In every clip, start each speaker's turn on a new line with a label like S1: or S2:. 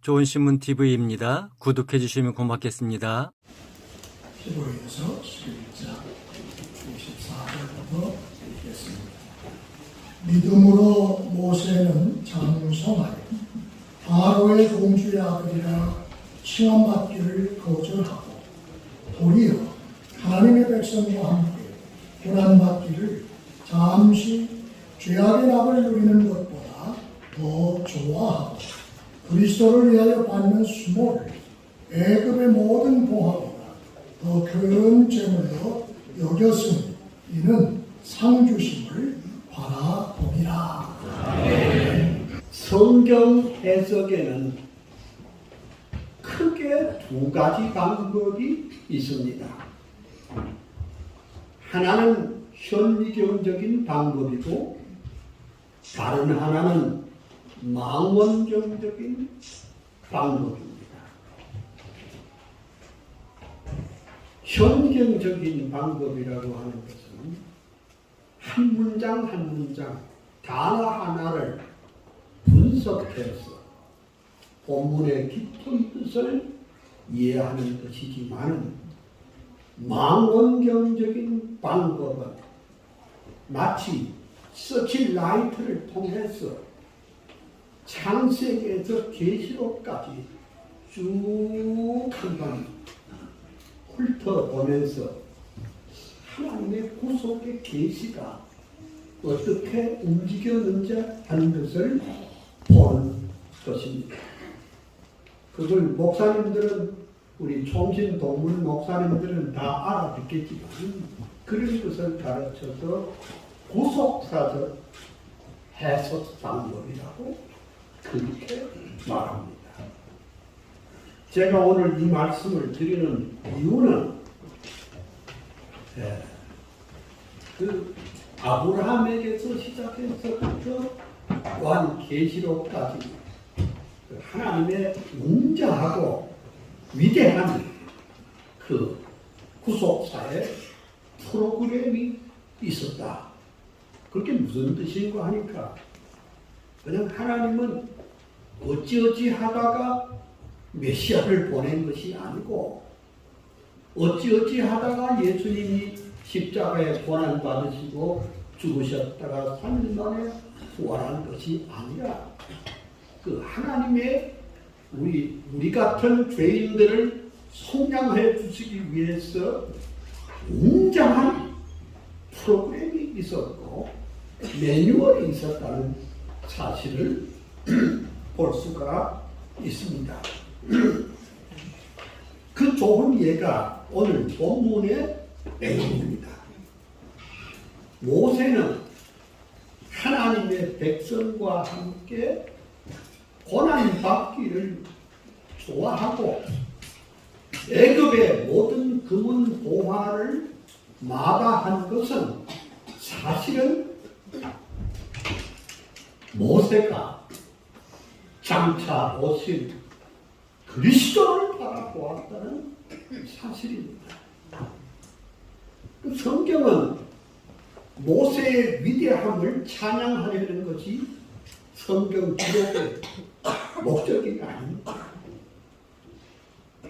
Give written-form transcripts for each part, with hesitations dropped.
S1: 좋은신문TV입니다. 구독해 주시면 고맙겠습니다.
S2: 히브리서 11장 24절부터 읽겠습니다. 믿음으로 모세는 장성하여 바로의 공주의 아들이라 칭함받기를 거절하고 도리어 하나님의 백성과 함께 고난받기를 잠시 죄악의 납을 누리는 것보다 더 좋아하고 그리스도를 위하여 받는 수모를 애굽의 모든 보화보다 더 큰 재물로 여겼으니 이는 상 주심을 바라봄이라.
S3: 성경 해석에는 크게 두 가지 방법이 있습니다. 하나는 현미경적인 방법이고 다른 하나는 망원경적인 방법입니다. 현미경적인 방법이라고 하는 것은 한 문장 한 문장 단어 하나를 분석해서 본문의 깊은 뜻을 이해하는 것이지만 망원경적인 방법은 마치 서치라이트를 통해서 창세기에서 계시록까지 쭉 한번 훑어보면서 하나님의 구속의 계시가 어떻게 움직였는지 하는 것을 보는 것입니다. 그걸 목사님들은 우리 총신동물 목사님들은 다 알아듣겠지만 그런 것을 가르쳐서 구속사적 해석 방법이라고 그렇게 말합니다. 제가 오늘 이 말씀을 드리는 이유는 그 아브라함에게서 시작해서부터 또한 계시록까지 하나님의 웅장하고 위대한 그 구속사의 프로그램이 있었다. 그게 무슨 뜻인가 하니까 그냥 하나님은 어찌어찌 하다가 메시아를 보낸 것이 아니고 어찌어찌 하다가 예수님이 십자가에 고난받으시고 죽으셨다가 3일 만에 부활한 것이 아니라 그 하나님의 우리 같은 죄인들을 속량해 주시기 위해서 웅장한 프로그램이 있었고 매뉴얼이 있었다는 사실을 볼 수가 있습니다. 그 좋은 예가 오늘 본문의 내용입니다. 모세는 하나님의 백성과 함께 고난받기를 좋아하고 애굽의 모든 금은 보화를 마다한 것은 사실은 모세가 장차 오신 그리스도를 바라보았다는 사실입니다. 그 성경은 모세의 위대함을 찬양하려는 것이 성경 기록의 목적이 아닙니다.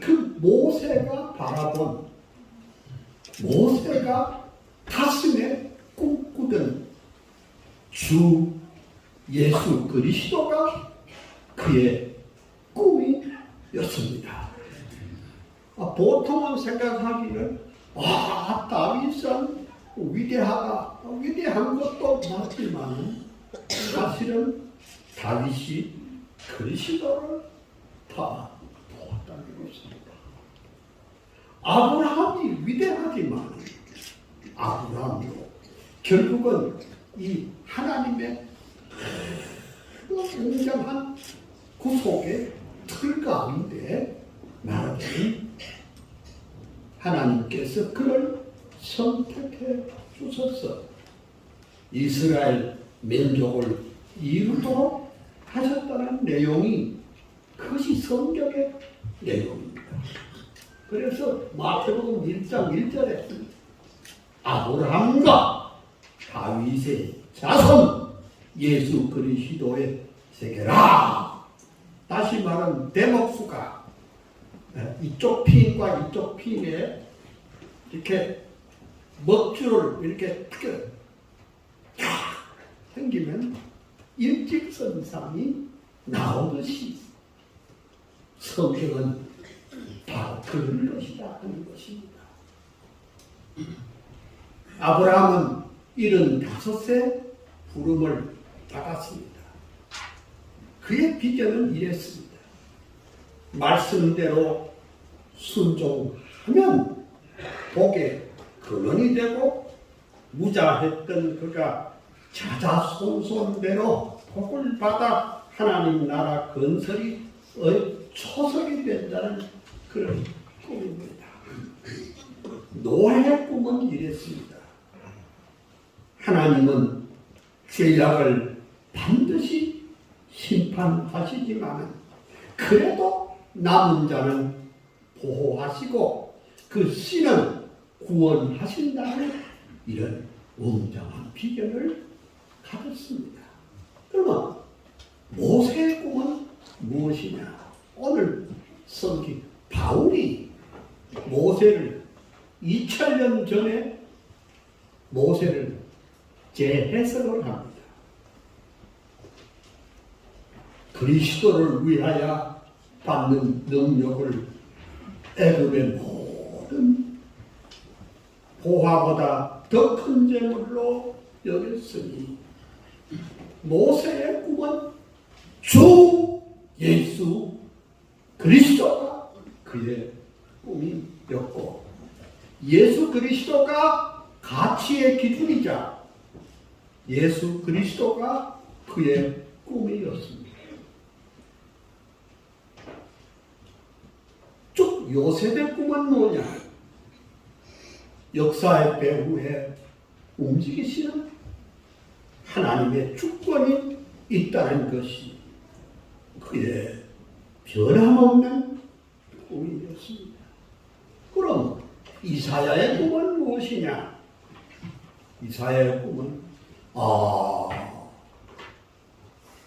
S3: 그 모세가 바라본 모세가 가슴에 꿈꾸던 주 예수 그리스도가 그의 꿈이었습니다. 보통은 생각하기를 다윗은 위대한 것도 맞지만 사실은 다윗이 그리스도를 다 보았다는 것입니다. 아브라함이 위대하지만 아브라함도 결국은 이 하나님의 웅장한 구속의 틀 가운데 말하자면 하나님께서 그를 선택해 주셔서 이스라엘 민족을 이루도록 하셨다는 내용이 그것이 성경의 내용입니다. 그래서 마태복음 1장 1절에 아브라함과 다윗의 자손 예수 그리스도의 세계라 다시 말하면 대목수가 이쪽 피인과 이쪽 피인에 이렇게 먹줄을 이렇게 탁 당기면 일직선상이 나오듯이 성경은 바로 그런 것이다 하는 것입니다. 아브라함은 75세 부름을 받았습니다. 그의 비전은 이랬습니다. 말씀대로 순종하면 복의 근원이 되고 무자했던 그가 자자손손대로 복을 받아 하나님 나라 건설이 초석이 된다는 그런 꿈입니다. 노아의 꿈은 이랬습니다. 하나님은 죄악을 반드시 심판하시지만 그래도 남은 자는 보호하시고 그 씨는 구원하신다는 이런 웅장한 비전을 가졌습니다. 그러면 모세의 꿈은 무엇이냐? 오늘 성경 바울이 모세를 2000년 전에 모세를 재해석을 합니다. 그리스도를 위하여 받는 능력을 애굽의 모든 보화보다 더 큰 재물로 여겼으니 모세의 꿈은 주 예수 그리스도가 그의 꿈이었고 예수 그리스도가 가치의 기준이자 예수 그리스도가 그의 꿈이었습니다. 쭉 요셉의 꿈은 뭐냐? 역사의 배후에 움직이시는 하나님의 주권이 있다는 것이 그의 변함없는 꿈이었습니다. 그럼 이사야의 꿈은 무엇이냐? 이사야의 꿈은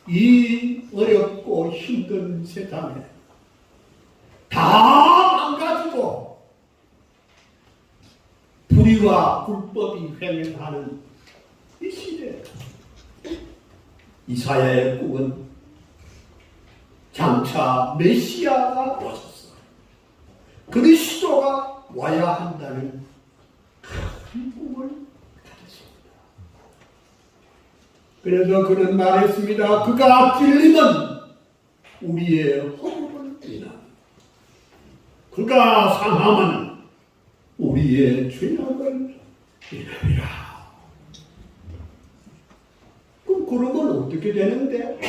S3: 이 어렵고 힘든 세상에 다 망가지고 불의와 불법이 횡행하는 이 시대에 이사야의 꿈은 장차 메시아가 오셔서 그리스도가 와야 한다는 큰 꿈을 가졌습니다. 그래서 그는 말했습니다. 그가 찔림은 우리의 허물을 인하여 그가 상함은 우리의 죄악을 인하리라. 그럼 그러면 어떻게 되는데?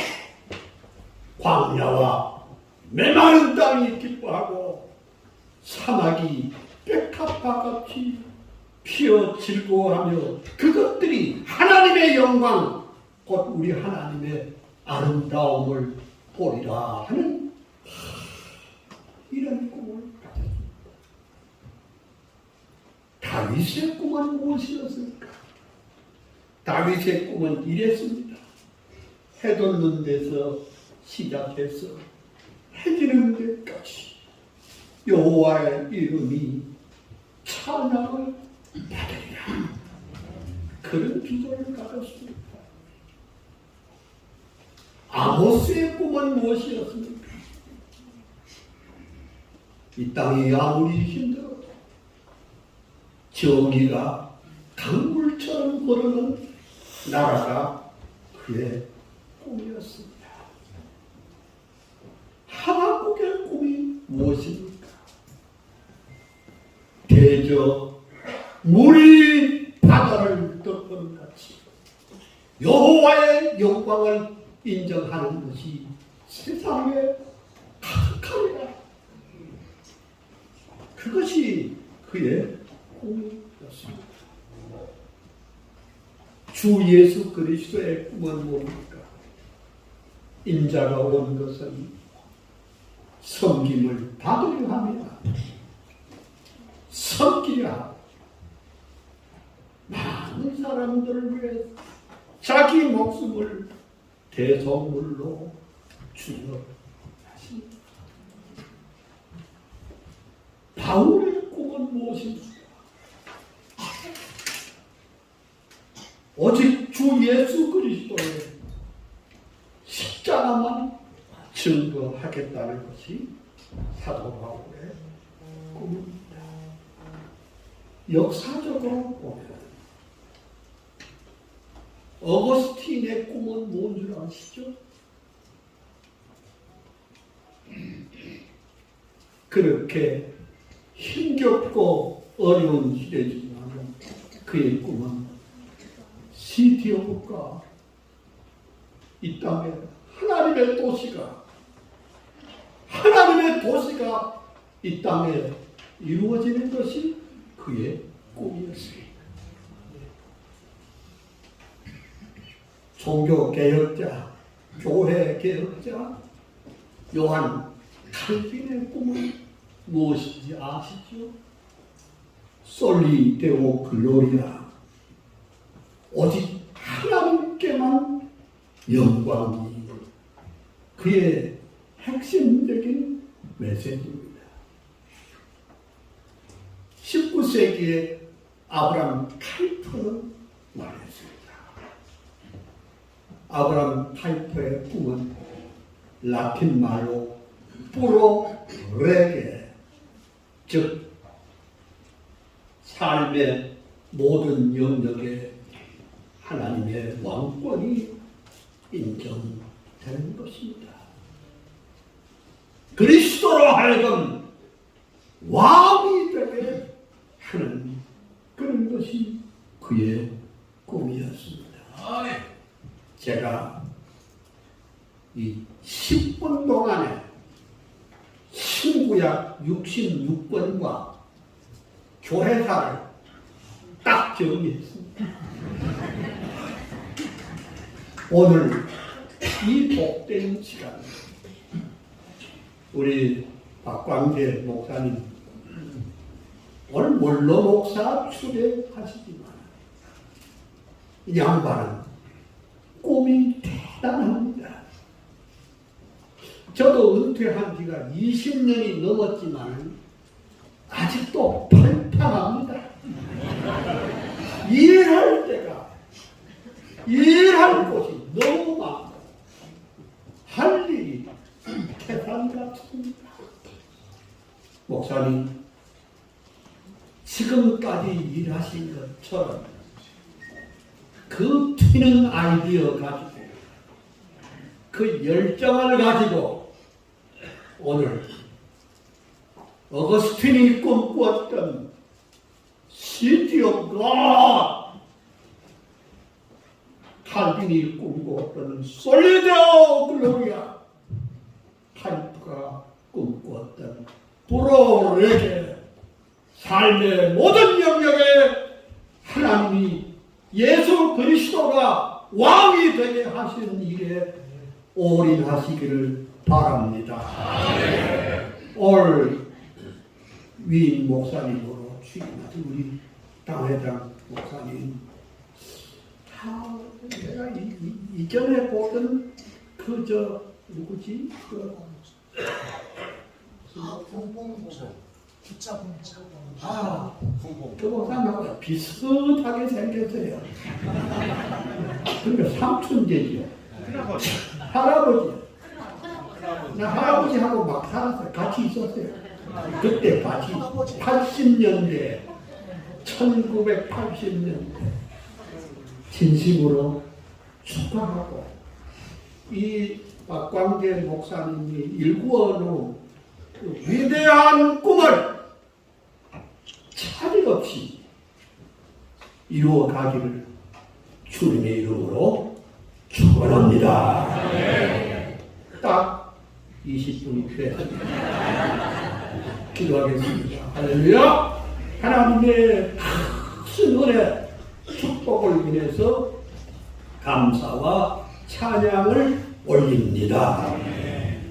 S3: 광야와 메마른 땅이 기뻐하고 사막이 백합화같이 피어 즐거워하며 그것들이 하나님의 영광 곧 우리 하나님의 아름다움을 보리라 하는 이런 꿈을 가졌습니다. 다윗의 꿈은 무엇이었습니까? 다윗의 꿈은 이랬습니다. 해 돋는 데서 시작해서 해지는 데까지 여호와의 이름이 찬양을 받으리라. 그런 기도를 가졌습니다. 아모스의 꿈은 무엇이었습니까? 이 땅이 아무리 힘들어도 정의가 강물처럼 흐르는 나라가 그의 꿈이었습니다. 하박국의 꿈이 무엇입니까? 대저 물이 바다를 덮은 같이 여호와의 영광을 인정하는 것이 세상에 가득하리라. 그것이 그의 꿈이었습니다. 주 예수 그리스도의 꿈은 뭡니까? 인자가 온 것은 섬김을 받으려 하며 섬기려 하고 많은 사람들을 위해 자기 목숨을 대속물로 주어 바울의 꿈은 무엇입니까? 오직 주 예수 그리스도의 십자가만 증거하겠다는 것이 사도 바울의 꿈입니다. 역사적으로 보면 어거스틴의 꿈은 뭔 줄 아시죠? 그렇게 힘겹고 어려운 시대지만 그의 꿈은 시티오가 이 땅에 하나님의 도시가 이 땅에 이루어지는 것이 그의 꿈이었습니다. 종교개혁자, 교회개혁자 요한 칼빈의 꿈은 무엇인지 아시죠? 솔리 데오 글로리아, 오직 하나님께만 영광이, 그의 핵심적인 메시지입니다. 19세기에 아브라함 카이퍼는 말했습니다. 아브라함 카이퍼의 꿈은 라틴 말로 프로레게, 즉 삶의 모든 영역에 하나님의 왕권이 인정되는 것입니다. 그리스도로 하여금 왕이 되게 하는 그런 것이 그의 꿈이었습니다. 제가 이 10분 동안에 신구약 66권과 교회사를 딱 정리했습니다. 오늘 이 복된 시간, 우리 박광재 목사님 오늘 원로 목사 추대하시지만 이 양반은 꿈이 대단합니다. 저도 은퇴한 지가 20년이 넘었지만 아직도 팔팔합니다. 일할 곳이 너무 많고 할 일이 태산 같습니다. 목사님, 지금까지 일하신 것처럼 그 튀는 아이디어 가지고 그 열정을 가지고 오늘 어거스틴이 꿈꾸었던 시티 오브 갓, 칼빈이 꿈꾸었던 솔리데오 글로리아, 카이프가 꿈꾸었던 프로레게, 삶의 모든 영역에 하나님이 예수 그리스도가 왕이 되게 하시는 일에 올인하시기를 바랍니다. 올 위인 목사님으로 취임하신 우리 당회장 목사님, 내가 이전에 보던 누구지? 그 목사님하고 비슷하게 생겼어요. 그러니까 삼촌제지요. 할아버지. 나 할아버지하고 막 살았어요. 같이 있었어요. 그때 같이 80년대, 1980년대 진심으로 축하하고, 이 박광재 목사님이 일구어 놓은 그 위대한 꿈을 차질 없이 이루어 가기를 주님의 이름으로 축원합니다. 딱 20분이 되었습니다. 기도하겠습니다. 할렐루야. 하나님의 큰 은혜, 축복을 인해서 감사와 찬양을 올립니다.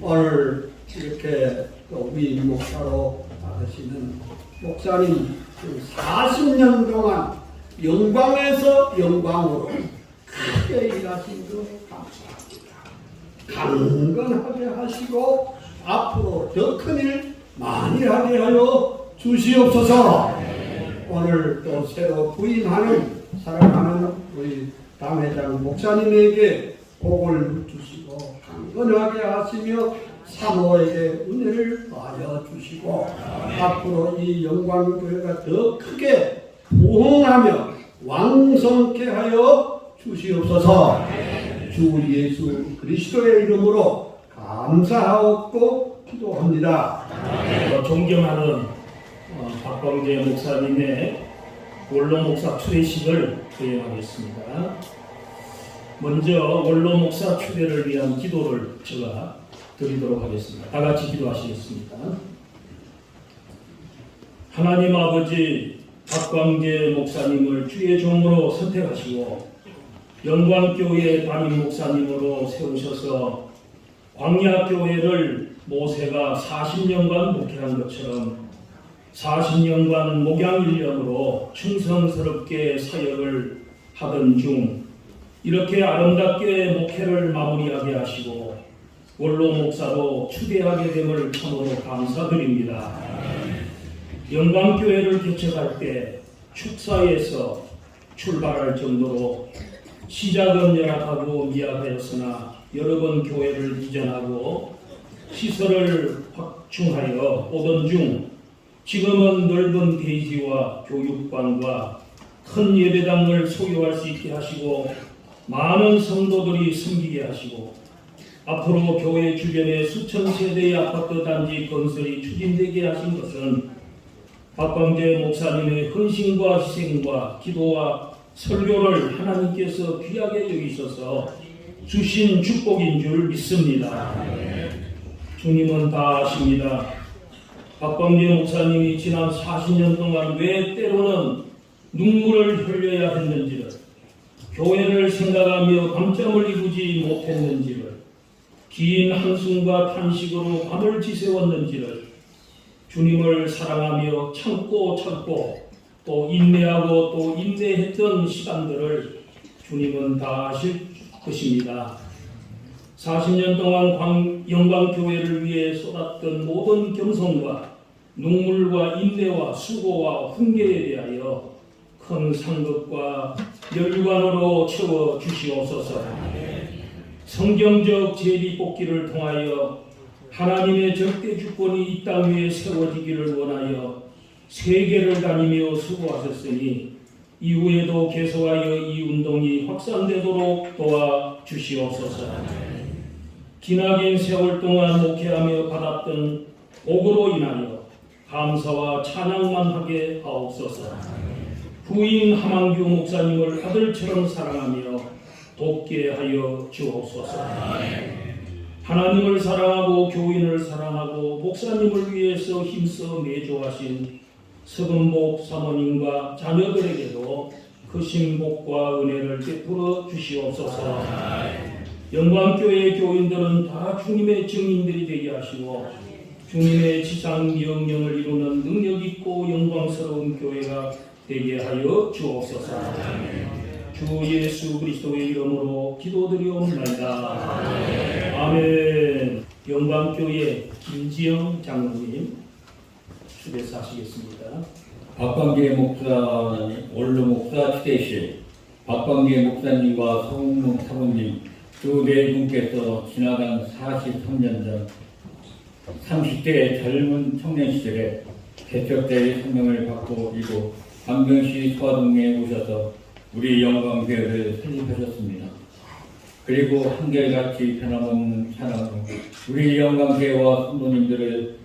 S3: 오늘 이렇게 또 위인 목사로 받으시는 목사님 40년 동안 영광에서 영광으로 크게 일하신 것 감사합니다. 강건하게 하시고 앞으로 더 큰 일 많이 하게 하여 주시옵소서. 오늘 또 새로 부임하는 사랑하는 우리 당회장 목사님에게 복을 주시고 강건하게 하시며 사모에게 은혜를 더하여 주시고 앞으로 이 영광교회가 더 크게 부흥하며 왕성케 하여 주시옵소서. 주 예수 그리스도의 이름으로 감사하고 기도합니다.
S4: 존경하는 박광재 목사님의 원로 목사 추대식을 수행하겠습니다. 먼저 원로 목사 추대를 위한 기도를 제가 드리도록 하겠습니다. 다 같이 기도하시겠습니다. 하나님 아버지, 박광재 목사님을 주의 종으로 선택하시고 영광교회 담임 목사님으로 세우셔서 광야교회를 모세가 40년간 목회한 것처럼 40년간 목양일년으로 충성스럽게 사역을 하던 중 이렇게 아름답게 목회를 마무리하게 하시고 원로 목사로 추대하게 됨을 참으로 감사드립니다. 영광교회를 개척할 때 축사에서 출발할 정도로 시작은 열악하고 미약하였으나 여러 번 교회를 이전하고 시설을 확충하여 오던 중 지금은 넓은 대지와 교육관과 큰 예배당을 소유할 수 있게 하시고 많은 성도들이 섬기게 하시고 앞으로 교회 주변에 수천 세대의 아파트 단지 건설이 추진되게 하신 것은 박광재 목사님의 헌신과 희생과 기도와 설교를 하나님께서 귀하게 여기셔서 주신 축복인 줄 믿습니다. 주님은 다 아십니다. 박광재 목사님이 지난 40년 동안 왜 때로는 눈물을 흘려야 했는지를, 교회를 생각하며 밤잠을 이루지 못했는지를, 긴 한숨과 탄식으로 밤을 지새웠는지를, 주님을 사랑하며 참고 또 인내하고 또 인내했던 시간들을 주님은 다 아실 것입니다. 40년 동안 영광교회를 위해 쏟았던 모든 겸손과 눈물과 인내와 수고와 훈계에 대하여 큰 상급과 열관으로 채워 주시옵소서. 성경적 제비뽑기를 통하여 하나님의 절대 주권이 이 땅 위에 세워지기를 원하여 세계를 다니며 수고하셨으니 이후에도 계속하여 이 운동이 확산되도록 도와 주시옵소서. 기나긴 세월 동안 목회하며 받았던 복으로 인하여 감사와 찬양만 하게 하옵소서. 부인 하만규 목사님을 아들처럼 사랑하며 돕게 하여 주옵소서. 하나님을 사랑하고 교인을 사랑하고 목사님을 위해서 힘써 내조하신 서금복 사모님과 자녀들에게도 크신 복과 은혜를 베풀어 주시옵소서. 영광교회 교인들은 다 주님의 증인들이 되게 하시고 주님의 지상 명령을 이루는 능력 있고 영광스러운 교회가 되게 하여 주옵소서. 주 예수 그리스도의 이름으로 기도드리옵나이다. 아멘. 영광교회 김지영 장로님 추대사 하시겠습니다.
S5: 박광재 목사, 원로 목사 추대실, 박광재 목사님과 성문 사모님 두 네 분께서 지나간 43년 전 30대의 젊은 청년 시절에 개척대의 사명을 받고 이곳 광명시 소화동에 오셔서 우리 영광교회를 설립하셨습니다. 그리고 한결같이 변함없는 사랑으로 우리 영광교회와 성도님들을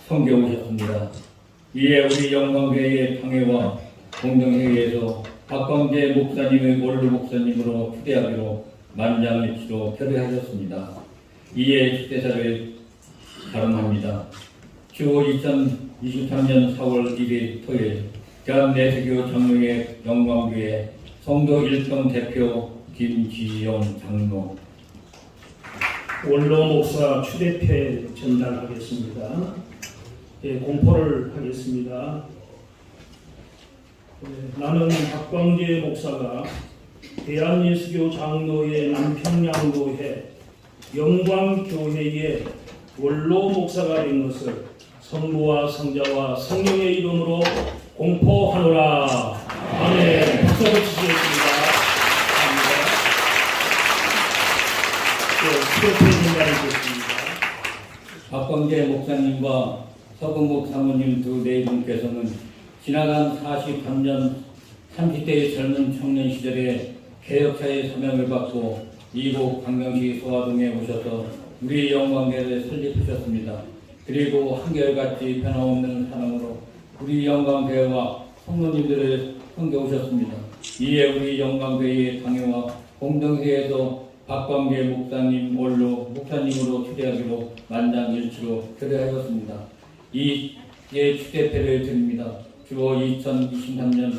S5: 섬겨오셨습니다. 이에 우리 영광교회의 방해와 공동회의에서 박광재 목사님의 원로 목사님으로 추대하기로 만장일치로 결의하셨습니다. 이에 추대사를 발언합니다. 주 2023년 4월 1일 토요일 대한내세교 장로회 영광교회 성도 1동 대표 김지영 장로.
S4: 원로 목사 추대패 전달하겠습니다. 공포를 하겠습니다. 나는 박광재 목사가 대한예수교 장로회 남평양로회 영광교회의 원로 목사가 된 것을 성부와 성자와 성령의 이름으로 공포하노라. 아멘. 박수를 주시겠습니다. 감사합니다.
S5: 박광재 목사님과 서금복 사모님 두 네 분께서는 지나간 43년 30대의 젊은 청년 시절에 개혁사의 사명을 받고 이곳 광명시 소화동에 오셔서 우리 영광교회를 설립하셨습니다. 그리고 한결같이 변함없는 사랑으로 우리 영광교회와 성도님들을 섬겨오셨습니다. 이에 우리 영광교회의 당회와 공동회에서 박광재 목사님 원로 목사님으로 추대하기로 만장일치로 결의하였습니다. 이에 추대패를 드립니다. 주어 2023년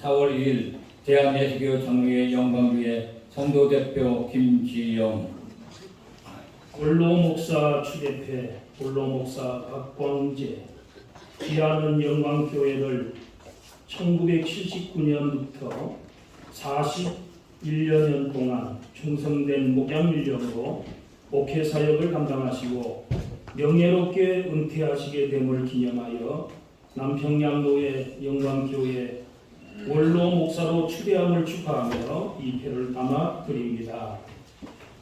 S5: 4월 1일 대한예수교 장로회 영광교회 성도대표 김지영.
S4: 원로 목사 추대패 원로 목사 박광재. 귀하는 영광교회를 1979년부터 41년 동안 충성된 목양일령으로 목회 사역을 감당하시고 명예롭게 은퇴하시게 됨을 기념하여 남평양로의 영광교회 원로 목사로 추대함을 축하하며 이 패를 담아 드립니다.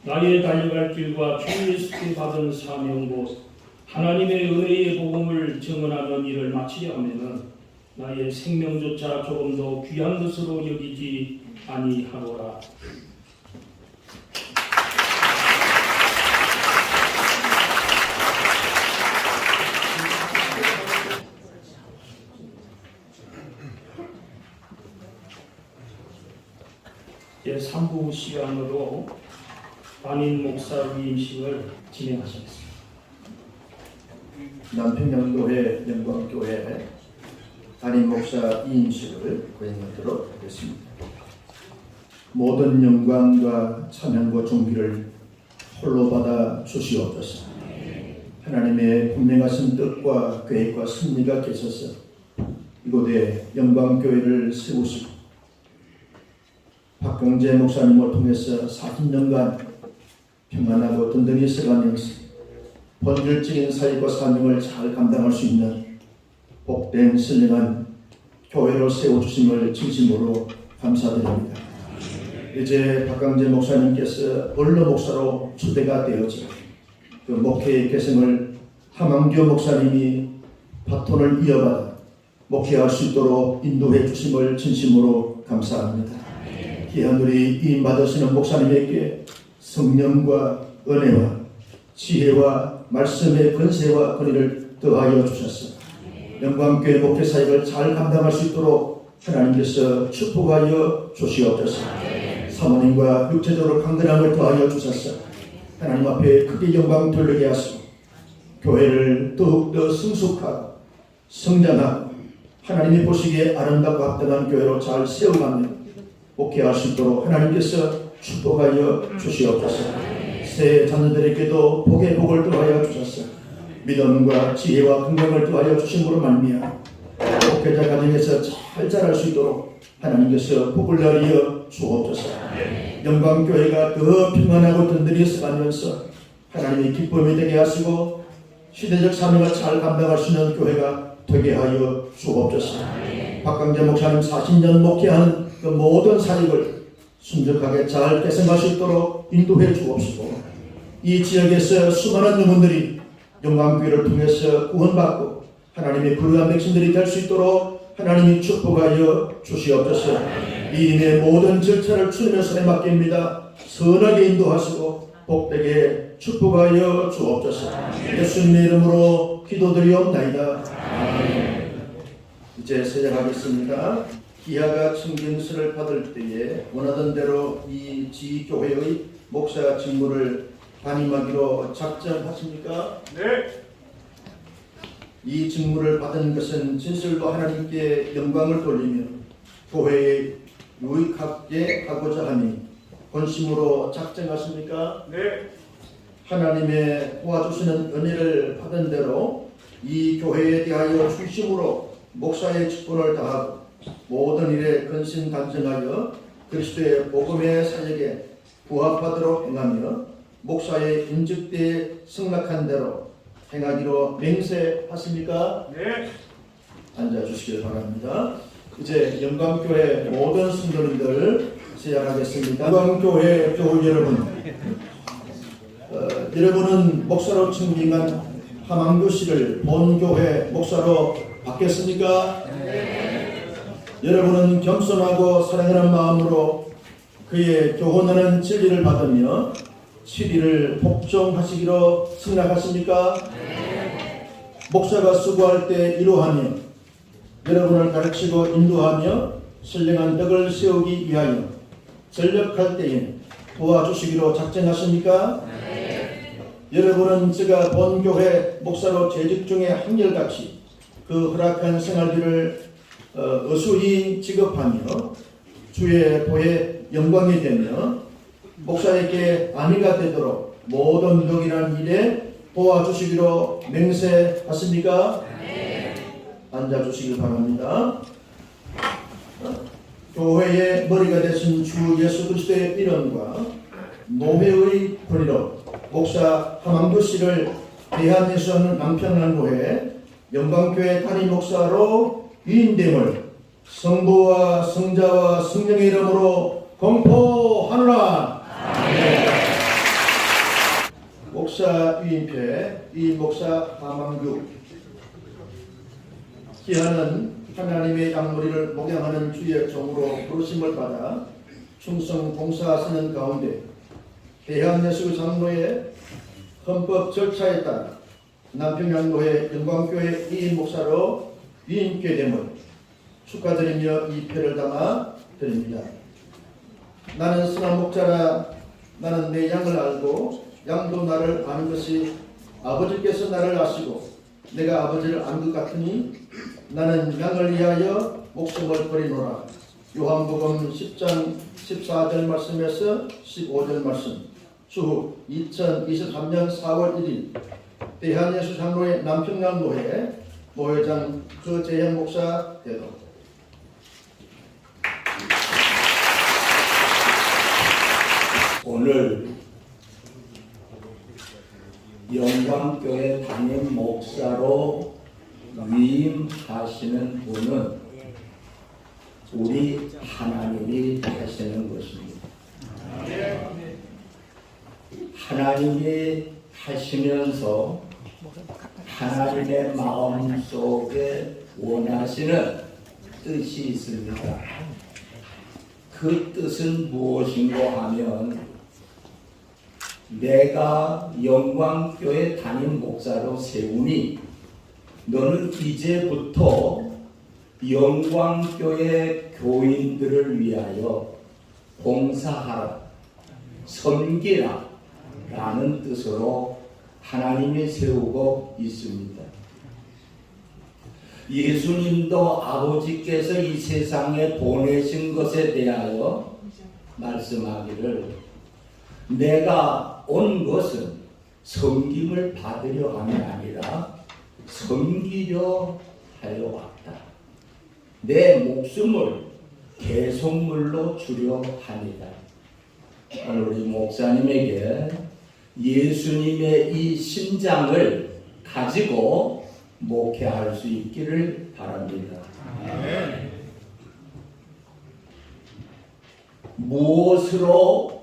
S4: 나의 달려갈 길과 주 예수께 받은 사명 곧 하나님의 은혜의 복음을 증언하는 일을 마치려 하면은 나의 생명조차 조금 더 귀한 것으로 여기지 아니하노라. 제 3부 시간으로 담임 목사 위임식을 진행하시겠습니다.
S3: 남평양교회 영광교회 담임 목사 이임식을 거행하도록 하겠습니다. 모든 영광과 찬양과 존귀를 홀로 받아 주시옵소서. 하나님의 분명하신 뜻과 계획과 섭리가 계셔서 이곳에 영광교회를 세우시고 박광재 목사님을 통해서 40년간 평안하고 든든히 써가면서 본질적인 사역과 사명을 잘 감당할 수 있는 복된 신령한 교회로 세워주심을 진심으로 감사드립니다. 이제 박광재 목사님께서 원로 목사로 초대가 되어져 그 목회의 계승을 함한교 목사님이 바톤을 이어받아 목회할 수 있도록 인도해 주심을 진심으로 감사합니다. 귀한 우리 이 받으시는 목사님에게 성령과 은혜와 지혜와 말씀의 권세와 권위를 더하여 주셨습니다. 영광교회 목회 사역을 잘 감당할 수 있도록 하나님께서 축복하여 주시옵소서. 사모님과 육체적으로 강건함을 더하여 주셔서 하나님 앞에 크게 영광 돌리게 하시고 교회를 더욱더 성숙하고 성장하고 하나님이 보시기에 아름답고 합당한 교회로 잘 세워가며 목회할 수 있도록 하나님께서 축복하여 주시옵소서. 새 자녀들에게도 복의 복을 더하여 주셔서 믿음과 지혜와 건강을 더하여 주심으로 말미암아 목회자 가정에서 잘 자랄 수 있도록 하나님께서 복을 내리어 주옵소서. 영광교회가 더 평안하고 든든히 서가면서 하나님의 기쁨이 되게 하시고 시대적 사명을 잘 감당할 수 있는 교회가 되게 하여 주옵소서. 박광재 목사님 40년 목회하는 그 모든 사역을 순적하게 잘 개선할 수 있도록 인도해 주옵시고 이 지역에서 수많은 영혼들이 영광교회를 통해서 구원받고 하나님의 거룩한 백성들이 될 수 있도록 하나님이 축복하여 주시옵소서. 이 일의 모든 절차를 주님의 손에 맡깁니다. 선하게 인도하시고 복되게 축복하여 주옵소서. 예수님의 이름으로 기도드리옵나이다. 이제 시작하겠습니다. 기아가 청경서를 받을 때에 원하던 대로 이 지교회의 목사 직무를 담임하기로 작정하십니까?
S6: 네.
S3: 이 직무를 받은 것은 진실로 하나님께 영광을 돌리며 교회에 유익하게 하고자 하니 본심으로 작정하십니까?
S6: 네.
S3: 하나님의 도와주시는 은혜를 받은 대로 이 교회에 대하여 중심으로 목사의 직분을 다하고 모든 일에 근신단정하여 그리스도의 복음의 사역에 부합하도록 행하며 목사의 인직대에 승낙한 대로 행하기로 맹세하십니까?
S4: 네.
S3: 앉아주시길 바랍니다. 이제 영광교회 모든 성도님들 시작하겠습니다. 영광교회 교우 여러분, 여러분은 목사로 청빙한 하망규 씨를 본교회 목사로 받겠습니까? 네. 여러분은 겸손하고 사랑하는 마음으로 그의 교훈하는 진리를 받으며 7일을 복종하시기로 승낙하십니까? 네. 목사가 수고할 때 이루하며 여러분을 가르치고 인도하며 신령한 덕을 세우기 위하여 전력할 때에 도와주시기로 작정하십니까? 네. 여러분은 제가 본교회 목사로 재직 중에 한결같이 그 허락한 생활비를 어수히 지급하며 주의 보에 영광이 되며 목사에게 안위가 되도록 모든 덕이라는 일에 도와주시기로 맹세하십니까? 네. 앉아주시기 바랍니다. 교회의 머리가 되신 주 예수 그리스도의 이름과 노회의 권위로 목사 하망규 씨를 대한예수하는 남평안교회 영광교회 담임 목사로 위임됨을 성부와 성자와 성령의 이름으로 공포하노라. 아멘. 목사 위임패 이 목사 하망규 기하는 하나님의 양머리를 목양하는 주의 종으로 부르심을 받아 충성 봉사하시는 가운데 대한예수 장로의 헌법 절차에 따라 남평양로회 영광교회 이임 목사로 위임께 됨을 축하드리며 이 표를 담아 드립니다. 나는 선한 목자라. 나는 내 양을 알고 양도 나를 아는 것이 아버지께서 나를 아시고 내가 아버지를 안 것 같으니 나는 양을 위하여 목숨을 버리노라. 요한복음 10장 14절 말씀에서 15절 말씀. 추후 2023년 4월 1일 대한예수 장로회 남평양로회 노회장 조재현 목사 대도.
S5: 오늘 영광교회 담임 목사로 위임하시는 분은 우리 하나님이 하시는 것입니다. 하나님이 하시면서 하나님의 마음속에 원하시는 뜻이 있습니다. 그 뜻은 무엇인가 하면 내가 영광교회 담임 목사로 세우니 너는 이제부터 영광교회 교인들을 위하여 봉사하라, 섬기라 라는 뜻으로 하나님이 세우고 있습니다. 예수님도 아버지께서 이 세상에 보내신 것에 대하여 말씀하기를 내가 온 것은 섬김을 받으려 함이 아니라 섬기려 하여 왔다. 내 목숨을 대속물로 주려 하니다. 오늘 우리 목사님에게 예수님의 이 심장을 가지고 목회할 수 있기를 바랍니다. 아멘. 무엇으로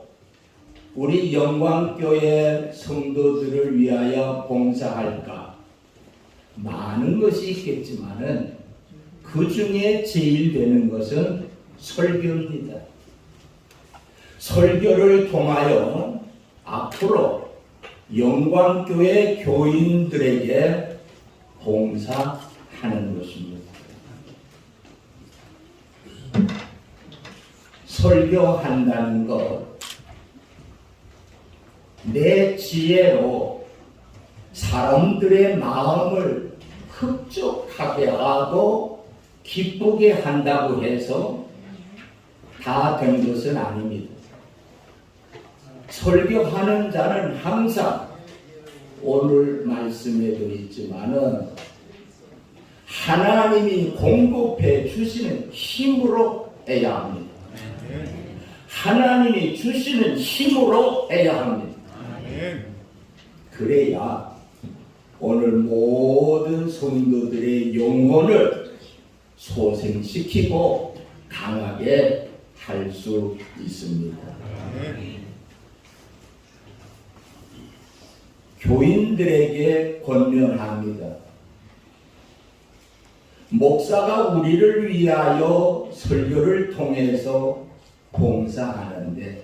S5: 우리 영광교회 성도들을 위하여 봉사할까? 많은 것이 있겠지만은 그 중에 제일 되는 것은 설교입니다. 설교를 통하여 앞으로 영광교회 교인들에게 봉사하는 것입니다. 설교한다는 것, 내 지혜로 사람들의 마음을 흡족하게 하고 기쁘게 한다고 해서 다 된 것은 아닙니다. 설교하는 자는 항상 오늘 말씀에도 있지만은 하나님이 공급해 주시는 힘으로 해야 합니다. 하나님이 주시는 힘으로 해야 합니다. 그래야 오늘 오늘 모든 성도들의 영혼을 소생시키고 강하게 할 수 있습니다. 교인들에게 권면합니다. 목사가 우리를 위하여 설교를 통해서 봉사하는데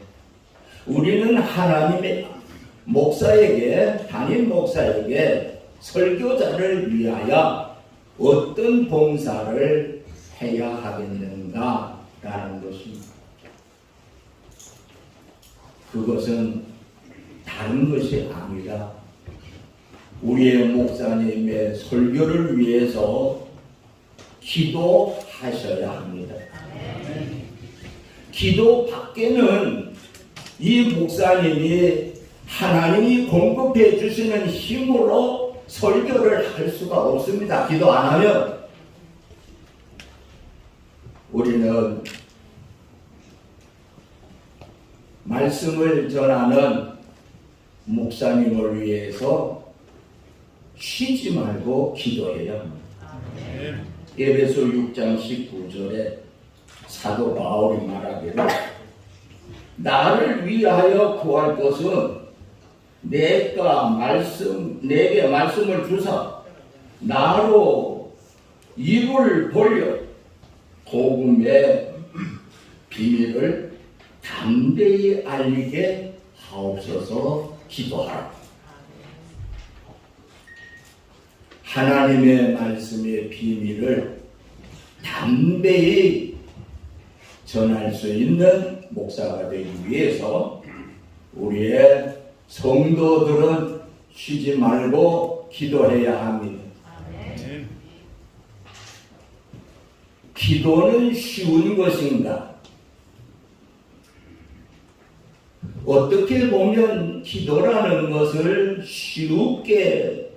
S5: 우리는 하나님의 목사에게, 담임 목사에게 설교자를 위하여 어떤 봉사를 해야 하겠는가 라는 것입니다. 그것은 다른 것이 아니라 우리의 목사님의 설교를 위해서 기도하셔야 합니다. 기도 밖에는 이 목사님이 하나님이 공급해 주시는 힘으로 설교를 할 수가 없습니다. 기도 안 하면 우리는 말씀을 전하는 목사님을 위해서 쉬지 말고 기도해야 합니다. 에베소 6장 19절에 사도 바울이 말하기를 나를 위하여 구할 것은 내게 말씀을 주사 나로 입을 벌려 복음의 비밀을 담대히 알리게 하옵소서 기도하라. 하나님의 말씀의 비밀을 담대히 전할 수 있는 목사가 되기 위해서 우리의 성도들은 쉬지 말고 기도해야 합니다. 기도는 쉬운 것인가? 어떻게 보면 기도라는 것을 쉽게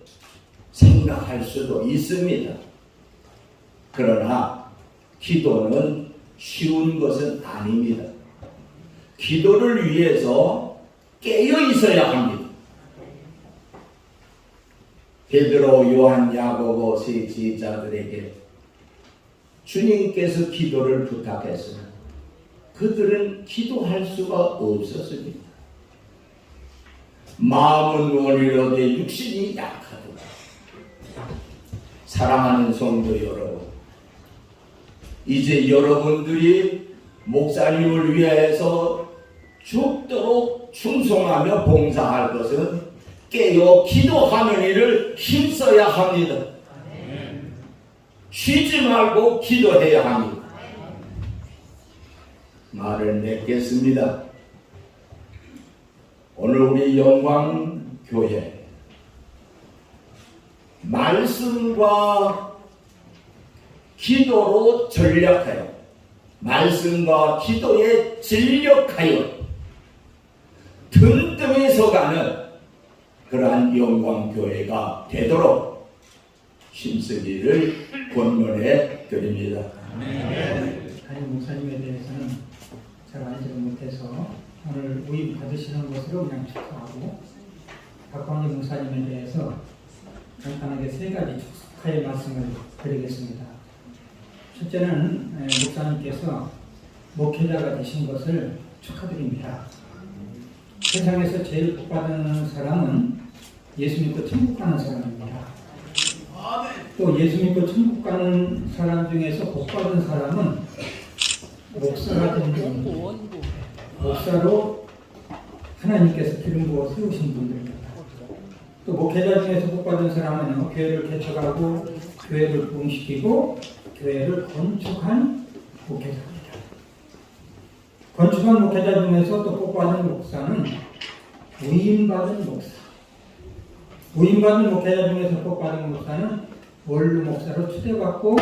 S5: 생각할 수도 있습니다. 그러나 기도는 쉬운 것은 아닙니다. 기도를 위해서 깨어 있어야 합니다. 베드로, 요한, 야고보 세 제자들에게 주님께서 기도를 부탁했으나 그들은 기도할 수가 없었습니다. 마음은 원이로되 육신이 약하도다. 사랑하는 성도 여러분, 이제 여러분들이 목사님을 위해서 죽도록 충성하며 봉사할 것은 깨어 기도하는 일을 힘써야 합니다. 쉬지 말고 기도해야 합니다. 말을 맺겠습니다. 오늘 우리 영광교회 말씀과 기도로 전략하여 말씀과 기도에 진력하여 든든히 서가는 그러한 영광교회가 되도록 힘쓰기를 권면해 드립니다.
S6: 담임 목사님에 대해서는 잘 알지를 못해서 오늘 우임 받으시는 것으로 그냥 축하하고 박광희 목사님에 대해서 간단하게 세 가지 축하의 말씀을 드리겠습니다. 첫째는 목사님께서 목회자가 되신 것을 축하드립니다. 세상에서 제일 복받는 사람은 예수 믿고 천국 가는 사람입니다. 또 예수 믿고 천국 가는 사람 중에서 복받은 사람은 목사가 된 분입니다. 목사로 하나님께서 기름 부어 세우신 분들입니다. 또 목회자 중에서 복받은 사람은 교회를 개척하고 교회를 부흥시키고 교회를 건축한 목회자입니다. 건축한 목회자 중에서 또 복받은 목사는 위임받은 목사. 위임받은 목회자 중에서 복받은 목사는 원로 목사로 추대받고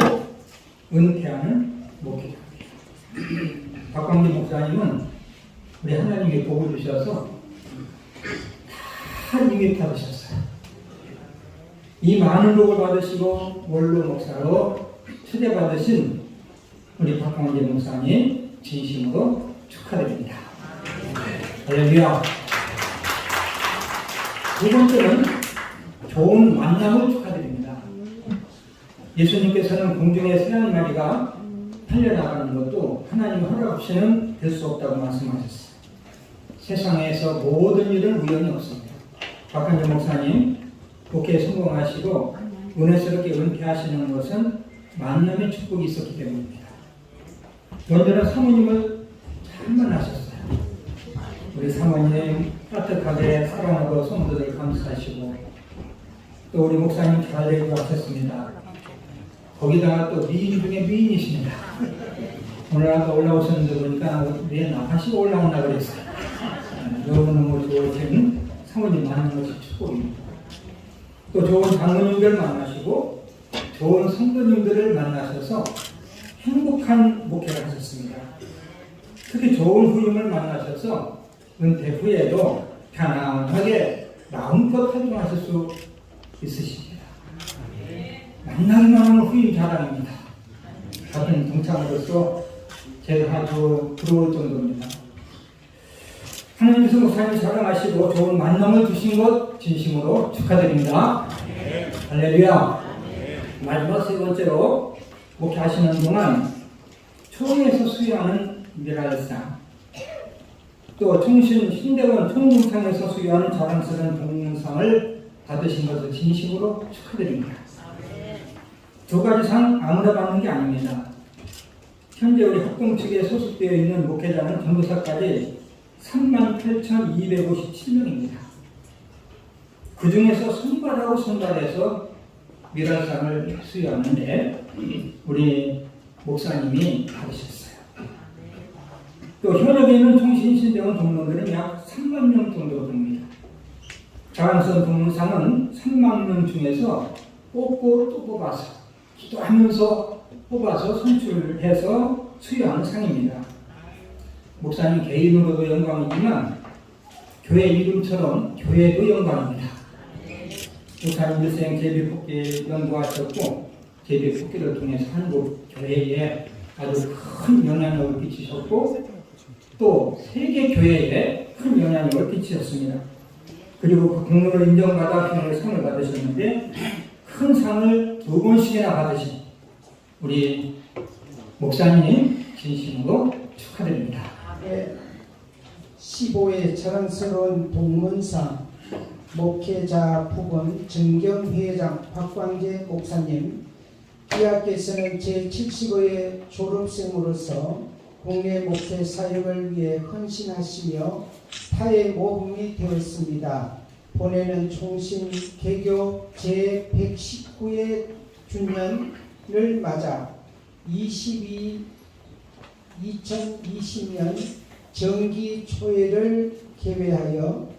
S6: 은퇴하는 목회자입니다. 박광기 목사님은 우리 하나님이 복을 주셔서 다 이미 받으셨어요. 이 많은 복을 받으시고 원로 목사로 추대받으신 우리 박광기 목사님 진심으로 축하드립니다. 할렐루야. 두 번째는 좋은 만남을 축하드립니다. 예수님께서는 공중에 새 한 마리가 팔려나가는 것도 하나님 허락 없이는 될 수 없다고 말씀하셨어요. 세상에서 모든 일은 우연이 없습니다. 박한준 목사님 목회에 성공하시고 은혜스럽게 은퇴하시는 것은 만남의 축복이 있었기 때문입니다. 먼저는 사모님을 잘 만나셨어요. 우리 사모님 따뜻하게 사랑하고 성도들 감사하시고 또 우리 목사님 잘 대우하셨습니다. 거기다가 또 미인 중에 미인이십니다. 오늘 아까 올라오셨는데 보니까 왜 나가시고 올라오나 그랬어요. 너무너무 좋으신 사모님 만나는 것이 축복입니다. 또 좋은 장로님들 만나시고 좋은 성도님들을 만나셔서 행복한 목회를 하셨습니다. 특히 좋은 후임을 만나셔서 은퇴 후에도 편안하게 마음껏 활동하실 수 있으십니다. 만나기만 하면 후임 자랑입니다. 같은 동창으로서 제가 아주 부러울 정도입니다. 하나님께서 목사님 사랑하시고 좋은 만남을 주신 것 진심으로 축하드립니다. 할렐루야. 마지막 세 번째로 목회하시는 동안 총회에서 수여하는 미랄상, 또 신대원 총무상에서 수여하는 자랑스러운 동문상을 받으신 것을 진심으로 축하드립니다. 두 가지 상 아무나 받는 게 아닙니다. 현재 우리 합동 측에 소속되어 있는 목회자는 전도사까지 38,257명입니다. 그 중에서 선발해서 미랄상을 수여하는데 우리 목사님이 받으셨어요. 또 현역에 있는 총신신대원 동문들은 약 3만 명 정도 됩니다. 자랑스러운 동문상은 3만 명 중에서 뽑고 또 뽑아서 기도하면서 뽑아서 선출해서 수여하는 상입니다. 목사님 개인으로도 영광이지만 교회 이름처럼 교회도 영광입니다. 목사님 일생 제비뽑기 연구하셨고 제비뽑기를 통해서 한국 교회에 아주 큰 영향력을 끼치셨고 또 세계 교회에 큰 영향력을 끼치셨습니다. 그리고 그 공로를 인정받아 현재 상을 받으셨는데 큰 상을 2번씩이나 받으신 우리 목사님 진심으로 축하드립니다.
S7: 15회 자랑스러운 동문상 목회자 부분 정경회장 박광재 목사님, 귀하께서는 제75회 졸업생으로서 국내 목회 사역을 위해 헌신하시며 타의 모범이 되었습니다. 본회는 총신 개교 제119회 주년을 맞아 2020년 정기 초회를 개회하여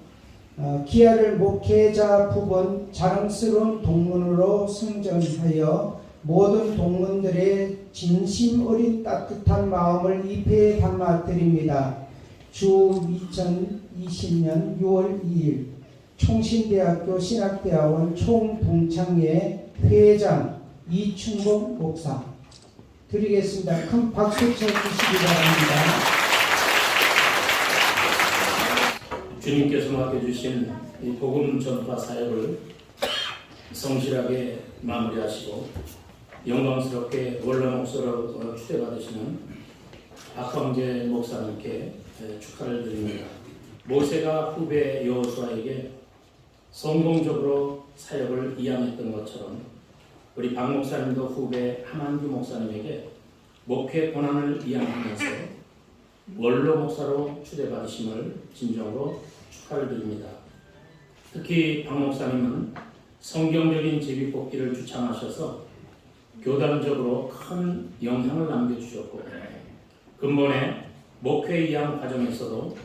S7: 기아를 목회자 부분 자랑스러운 동문으로 선정하여 모든 동문들의 진심 어린 따뜻한 마음을 입에 담아 드립니다. 주 2020년 6월 2일 총신대학교 신학대학원 총동창회 회장 이충복 목사 드리겠습니다. 큰 박수 쳐주시기 바랍니다.
S4: 주님께서 맡겨주신 이 복음 전파 사역을 성실하게 마무리하시고 영광스럽게 원로 목사로 추대받으시는 박광재 목사님께 축하를 드립니다. 모세가 후배 여호수아에게 성공적으로 사역을 이양했던 것처럼 우리 박 목사님도 후배 하만규 목사님에게 목회 권한을 이양하면서 원로 목사로 추대받으심을 진정으로 축하를 드립니다. 특히 박 목사님은 성경적인 제비뽑기를 주창하셔서 교단적으로 큰 영향을 남겨주셨고 근본에 목회 이양 과정에서도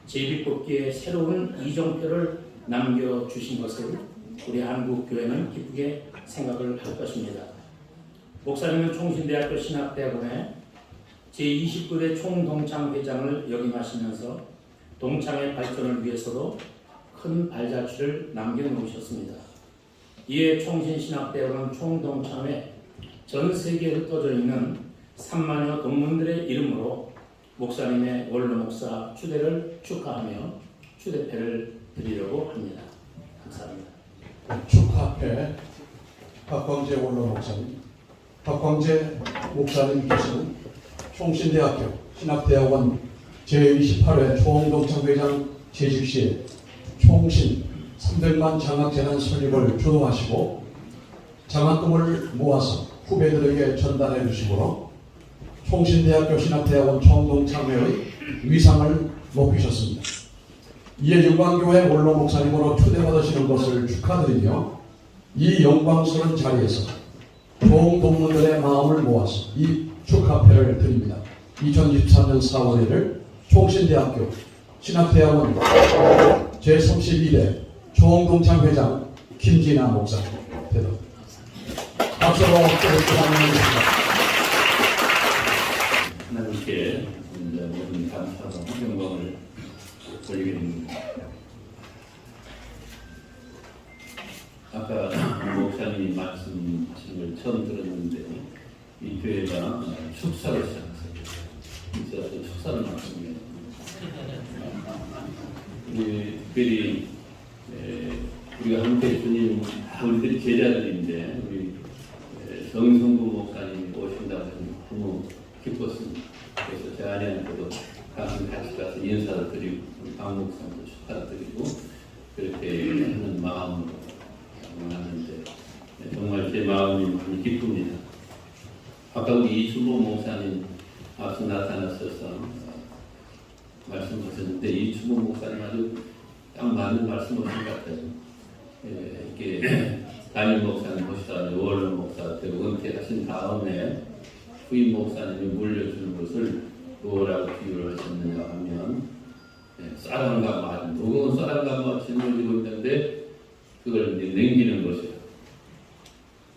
S4: 제비뽑기의 새로운 이정표를 남겨주신 것을 우리 한국교회는 기쁘게 생각을 할 것입니다. 목사님은 총신대학교 신학대학원에 제29대 총동창회장을 역임하시면서 동창회 발전을 위해서도 큰 발자취를 남겨놓으셨습니다. 이에 총신신학대학원 총동창회 전 세계에 흩어져 있는 3만여 동문들의 이름으로 목사님의 원로 목사 추대를 축하하며 추대패를 드리려고 합니다. 감사합니다.
S8: 축하회 박광재 원로 목사님, 박광재 목사님께서는 총신대학교 신학대학원 제28회 총동창회장 재직 시에 총신 300만 장학재단 설립을 주도하시고 장학금을 모아서 후배들에게 전달해 주시므로 총신대학교 신학대학원 총동창회의 위상을 높이셨습니다. 이에 육광교회 원로 목사님으로 초대받으시는 것을 축하드리며 이 영광스러운 자리에서 총동문들의 마음을 모아서 이 축하패를 드립니다. 2023년 4월 1일 총신대학교 신학대학원 제31회 총동창회장 김진아 목사님 대답. 박수로 부탁드립니다.
S9: 하나님께 모든 감사와 영광을 돌리게 됩니다. 아까 목사님이 말씀하신 걸 처음 들었는데 이 교회가 축사를 시작했어요. 제가 또 축사를 맡습니다. 특별히 우리가 함께 주님 우리들이 제자들인데 우리 정성구 목사님이 오신다고 해서 너무 기뻤습니다. 그래서 제 아내한테도 같이 가서 인사를 드리고 박 목사님도 축하를 드리고 그렇게 하는 마음으로 왔는데 정말 제 마음이 많이 기쁩니다. 아까 우리 이주보 목사님 앞서 나타났어서 말씀하셨는데 이주보 목사님 아주 딱 맞는 말씀을 하신 것 같아요. 이렇게 담임 목사님 모시다가 원로 목사 되고 은퇴하신 다음에 후임 목사님이 물려주는 것을 뭐라고 비유를 하셨느냐 하면 쌀한가 말, 누구는 쌀한가 말 짊어지고 있는데 그걸 이제 남기는 것이에요.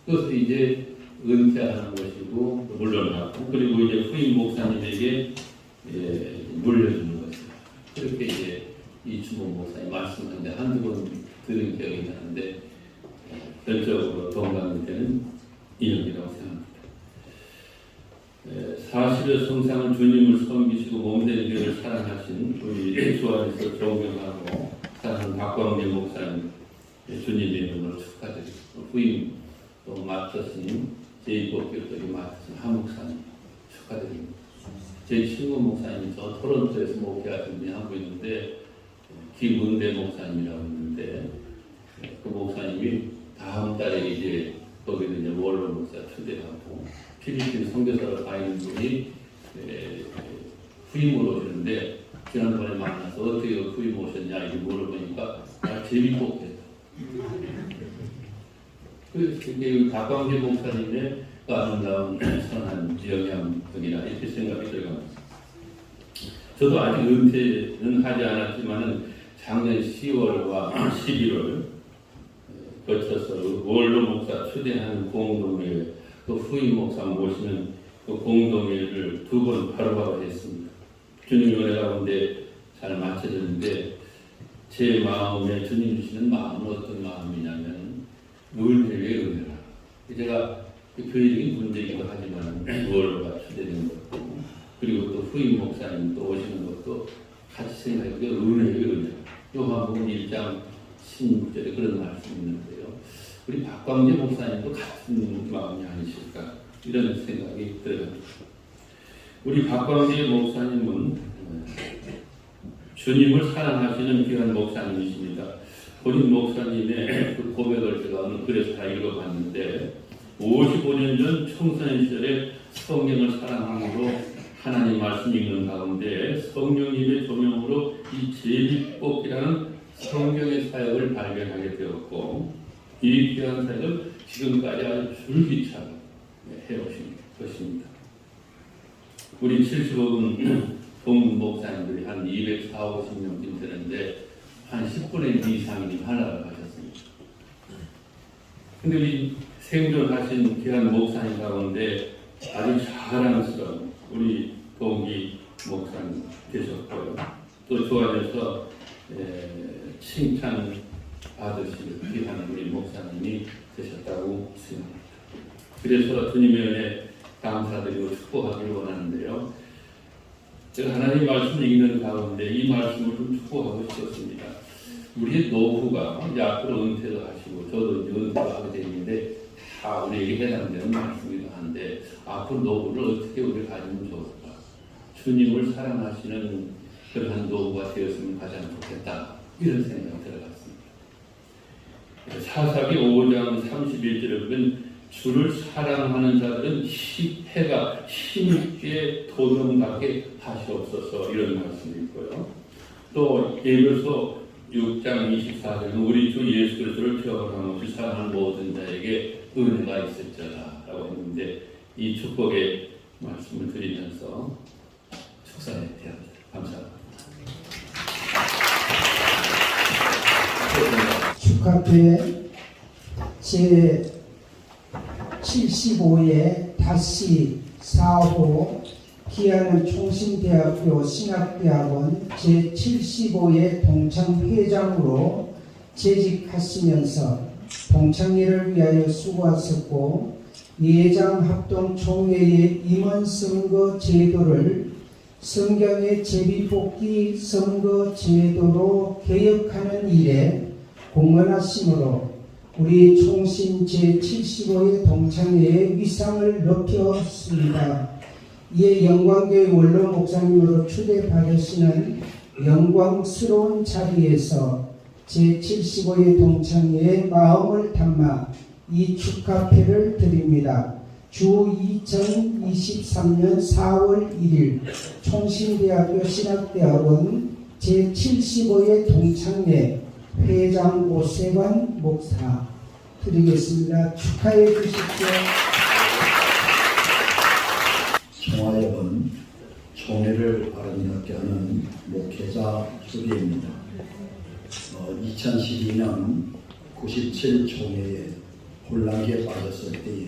S9: 그것을 이제 은퇴하는 것이고 물러나고 그리고 이제 후임 목사님에게 물려주는 것이에요. 그렇게 이제 이주모 목사님 말씀하는데 한두 번 들은 기억이 나는데 결정적으로 동감이 되는 인연이라고 생각합니다. 사실의 성상은 주님을 섬기시고 몸된 교회를 사랑하신 우리 주 안에서 존경하고 사랑하는 박광재 목사님 주님의 이름으로 축하드리고 후임 또 맡으신 제2법교육이 맡으신 한 목사님 축하드립니다. 제 친구 목사님이 저 토론토에서 목회하신 분이 하고 있는데 김은대 목사님이라고 있는데 그 목사님이 다음 달에 이제 거기도 이제 원로 목사 초대하고 필리핀 선교사를 가는 분이 후임으로 오시는데 지난번에 만나서 어떻게 후임 오셨냐 이렇게 물어보니까 재미있겠다. 그게 박광재 목사님의 아름다운 선한 영향력이라 이렇게 생각이 들어갑니다. 저도 아직 은퇴는 하지 않았지만은 작년 10월과 11월 거쳐서 원로 목사 초대하는 공동회에 또 후임 목사 모시는 그 공동회를 2번 바로바로 했습니다. 주님 은혜 가운데 잘 맞춰졌는데 제 마음에 주님 주시는 마음은 어떤 마음이냐면 은혜의 은혜라. 제가 교회적인 문제이기도 하지만 원로가 초대된 것도 그리고 또 후임 목사님 또 오시는 것도 같이 생각해보게 은혜의 은혜라. 요한복음 1장 16절에 그런 말씀이 있는데요. 우리 박광재 목사님도 같은 마음이 아니실까 이런 생각이 들어갑니다. 우리 박광재 목사님은 주님을 사랑하시는 귀한 목사님이십니다. 본인 목사님의 그 고백을 제가 오늘 글에서 다 읽어봤는데 55년 전 청소년 시절에 성경을 사랑함으로 하나님 말씀 읽는 가운데 성령님의 조명으로 이 제비뽑기라는 성경의 사역을 발견하게 되었고 이 귀한 사역을 지금까지 아주 줄기차게 해오신 것입니다. 우리 75분 동문 목사님들이 한 240~50명쯤 되는데 한 10분의 2 이상이 하나를 가셨습니다. 근데 우리 생존하신 귀한 목사님 가운데 아주 자랑스러운 우리 동기 목사님 계셨고요. 또 좋아져서 칭찬 받으실 귀한 우리 목사님이 되셨다고 생각합니다. 그래서 주님의 은혜 감사드리고 축복하기를 원하는데요. 제가 하나님 말씀을 읽는 가운데 이 말씀을 좀 축복하고 싶었습니다. 우리 노후가 이제 앞으로 은퇴도 하시고 저도 이제 은퇴를 하게 되는데 다 우리에게 해당되는 말씀이기도 한데 앞으로 노후를 어떻게 우리가 가지면 좋을까? 주님을 사랑하시는 그러한 노후가 되었으면 가장 좋겠다 이런 생각이 들어갔습니다. 사사기 5장 31절에 보면 주를 사랑하는 자들은 해가 힘있게 도nom하게 하시옵소서 이런 말씀이 있고요. 또 에베소 6장 24절은 우리 주 예수 그리스도를 변함없이 사랑하는 모든 자에게 은혜가 있을지어다 라고 했는데 이 축복의 말씀을 드리면서 축사에 대합니다. 감사합니다.
S7: 축하회 제 75회 다시 4호 기아는 총신대학교 신학대학원 제75회 동창회장으로 재직하시면서 동창회를 위하여 수고하셨고 예장합동총회의 임원선거 제도를 성경의 제비뽑기 선거 제도로 개혁하는 일에 공헌하심으로 우리 총신 제75회 동창회의 위상을 높였습니다. 이에 영광교회 원로 목사님으로 초대받으시는 영광스러운 자리에서 제75회 동창회의 마음을 담아 이 축하패를 드립니다. 주 2023년 4월 1일 총신대학교 신학대학원 제75회 동창회 회장 오세관 목사 드리겠습니다. 축하해 주십시오.
S3: 총화협은 총회를 아름답게 하는 목회자 협의회입니다. 2012년 97 총회에 혼란기에 빠졌을 때에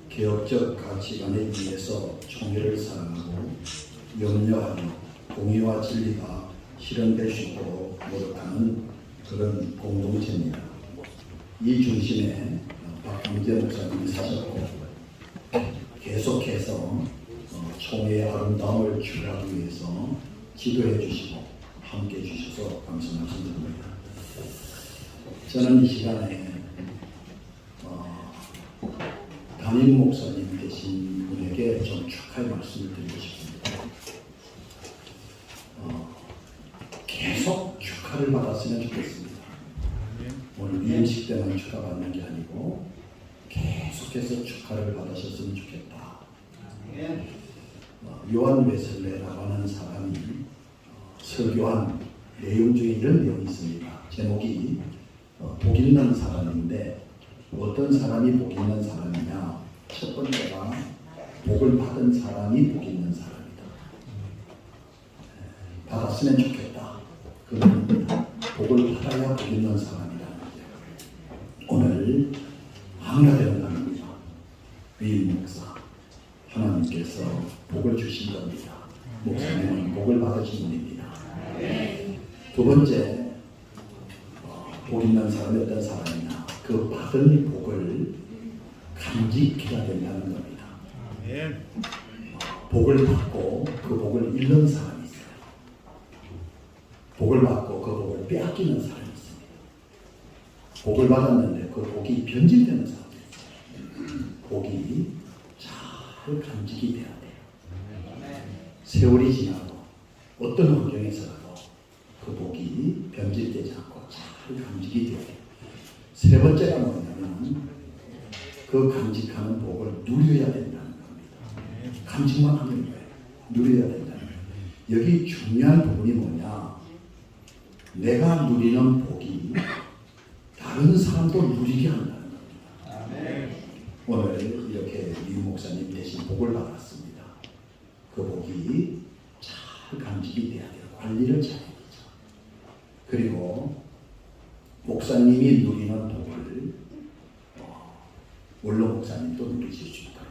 S3: 개혁적 가치관에 의해서 총회를 사랑하고 염려하며 공의와 진리가 실현될 수 있도록 노력하는 그런 공동체입니다. 이 중심에 박광재 목사님이 서셨고 계속해서 총회의 아름다움을 추구하기 위해서 지도해 주시고 함께 해 주셔서 감사 말씀드립니다. 저는 이 시간에 담임 목사님 되신 분에게 좀 축하의 말씀을 드리고 싶습니다. 계속 축하를 받았으면 좋겠습니다. 오늘 위임식 때만 축하받는 게 아니고 계속해서 축하를 받으셨으면 좋겠다. 요한 웨슬레라고 하는 사람이 설교한 내용 중에 이런 내용이 있습니다. 제목이 복 있는 사람인데 어떤 사람이 복 있는 사람이냐? 첫 번째가 복을 받은 사람이 복 있는 사람이다. 받았으면 좋겠다. 그런 복을 받아야 복 있는 사람이라는 거예요. 오늘 항야되는 날입니다. 위임 목사 하나님께서 복을 주신 겁니다. 목사님은 복을 받으신 분입니다. 두 번째, 복 있는 사람이 어떤 사람이냐? 그 받은 복을 간직해야 된다는 겁니다. 복을 받고 그 복을 잃는 사람이 있어요. 복을 받고 그 복을 빼앗기는 사람이 있습니다. 복을 받았는데 그 복이 변질되는 사람이 있어요. 복이 잘 간직이 돼야 돼요. 세월이 지나고 어떤 환경에서라도 그 복이 변질되지 않고 잘 간직이 돼야 돼요. 세 번째가 뭐냐면 그 간직하는 복을 누려야 된다는 겁니다. 간직만 하는 거예요. 누려야 된다는 거예요. 여기 중요한 부분이 뭐냐? 내가 누리는 복이 다른 사람도 누리게 한다는 겁니다. 오늘 이렇게 유 목사님 대신 복을 받았습니다. 그 복이 잘 간직이 돼야 돼요. 관리를 잘해야 되죠. 그리고 목사님이 누리는 복을 원로 목사님도 누리실 수 있도록,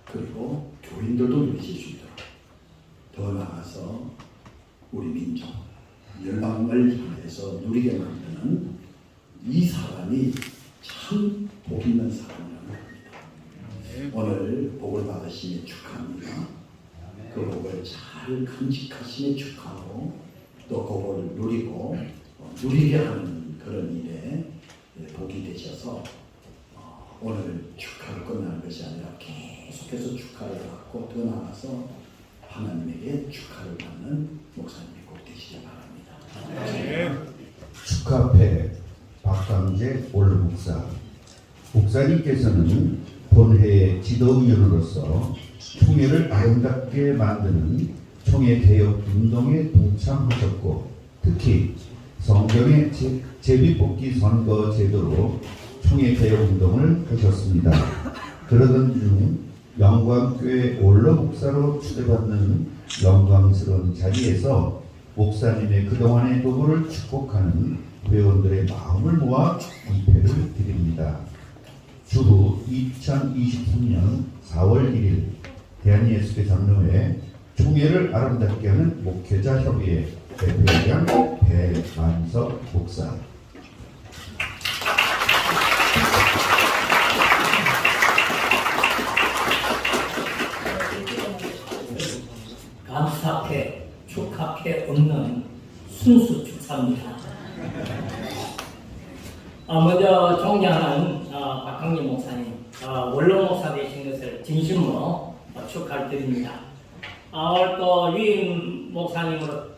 S3: 그리고 교인들도 누리실 수 있도록, 더 나아가서 우리 민족, 열방을 향해서 누리게 만드는 이 사람이 참 복 있는 사람이라는 겁니다. 오늘 복을 받으시니 축하합니다. 그 복을 잘 간직하시니 축하하고 또 그 복을 누리고 누리게 하는 그런 일에 복이 되셔서 오늘 축하로 끝나는 것이 아니라 계속해서 축하를 받고 더 나아가서 하나님에게 축하를 받는 목사님이 꼭 되시기 바랍니다.
S10: 축하패 박광재 원로 목사. 목사님께서는 본회의 지도위원으로서 총회를 아름답게 만드는 총회 개혁 운동에 동참하셨고, 특히 성경의 제비뽑기 선거 제도로 총회 개혁 운동을 하셨습니다. 그러던 중 영광교회 원로 목사로 추대받는 영광스러운 자리에서 목사님의 그동안의 도구를 축복하는 회원들의 마음을 모아 입회를 드립니다. 주후 2023년 4월 1일 대한예수교 장로회 총회를 아름답게 하는 목회자 협의회 대표장 배만석 목사.
S11: 감사패, 축하패 없는 순수 축사입니다. 먼저 존경하는 박광재 목사님, 원로 목사 되신 것을 진심으로 축하를 드립니다. 오늘 또 유임 목사님으로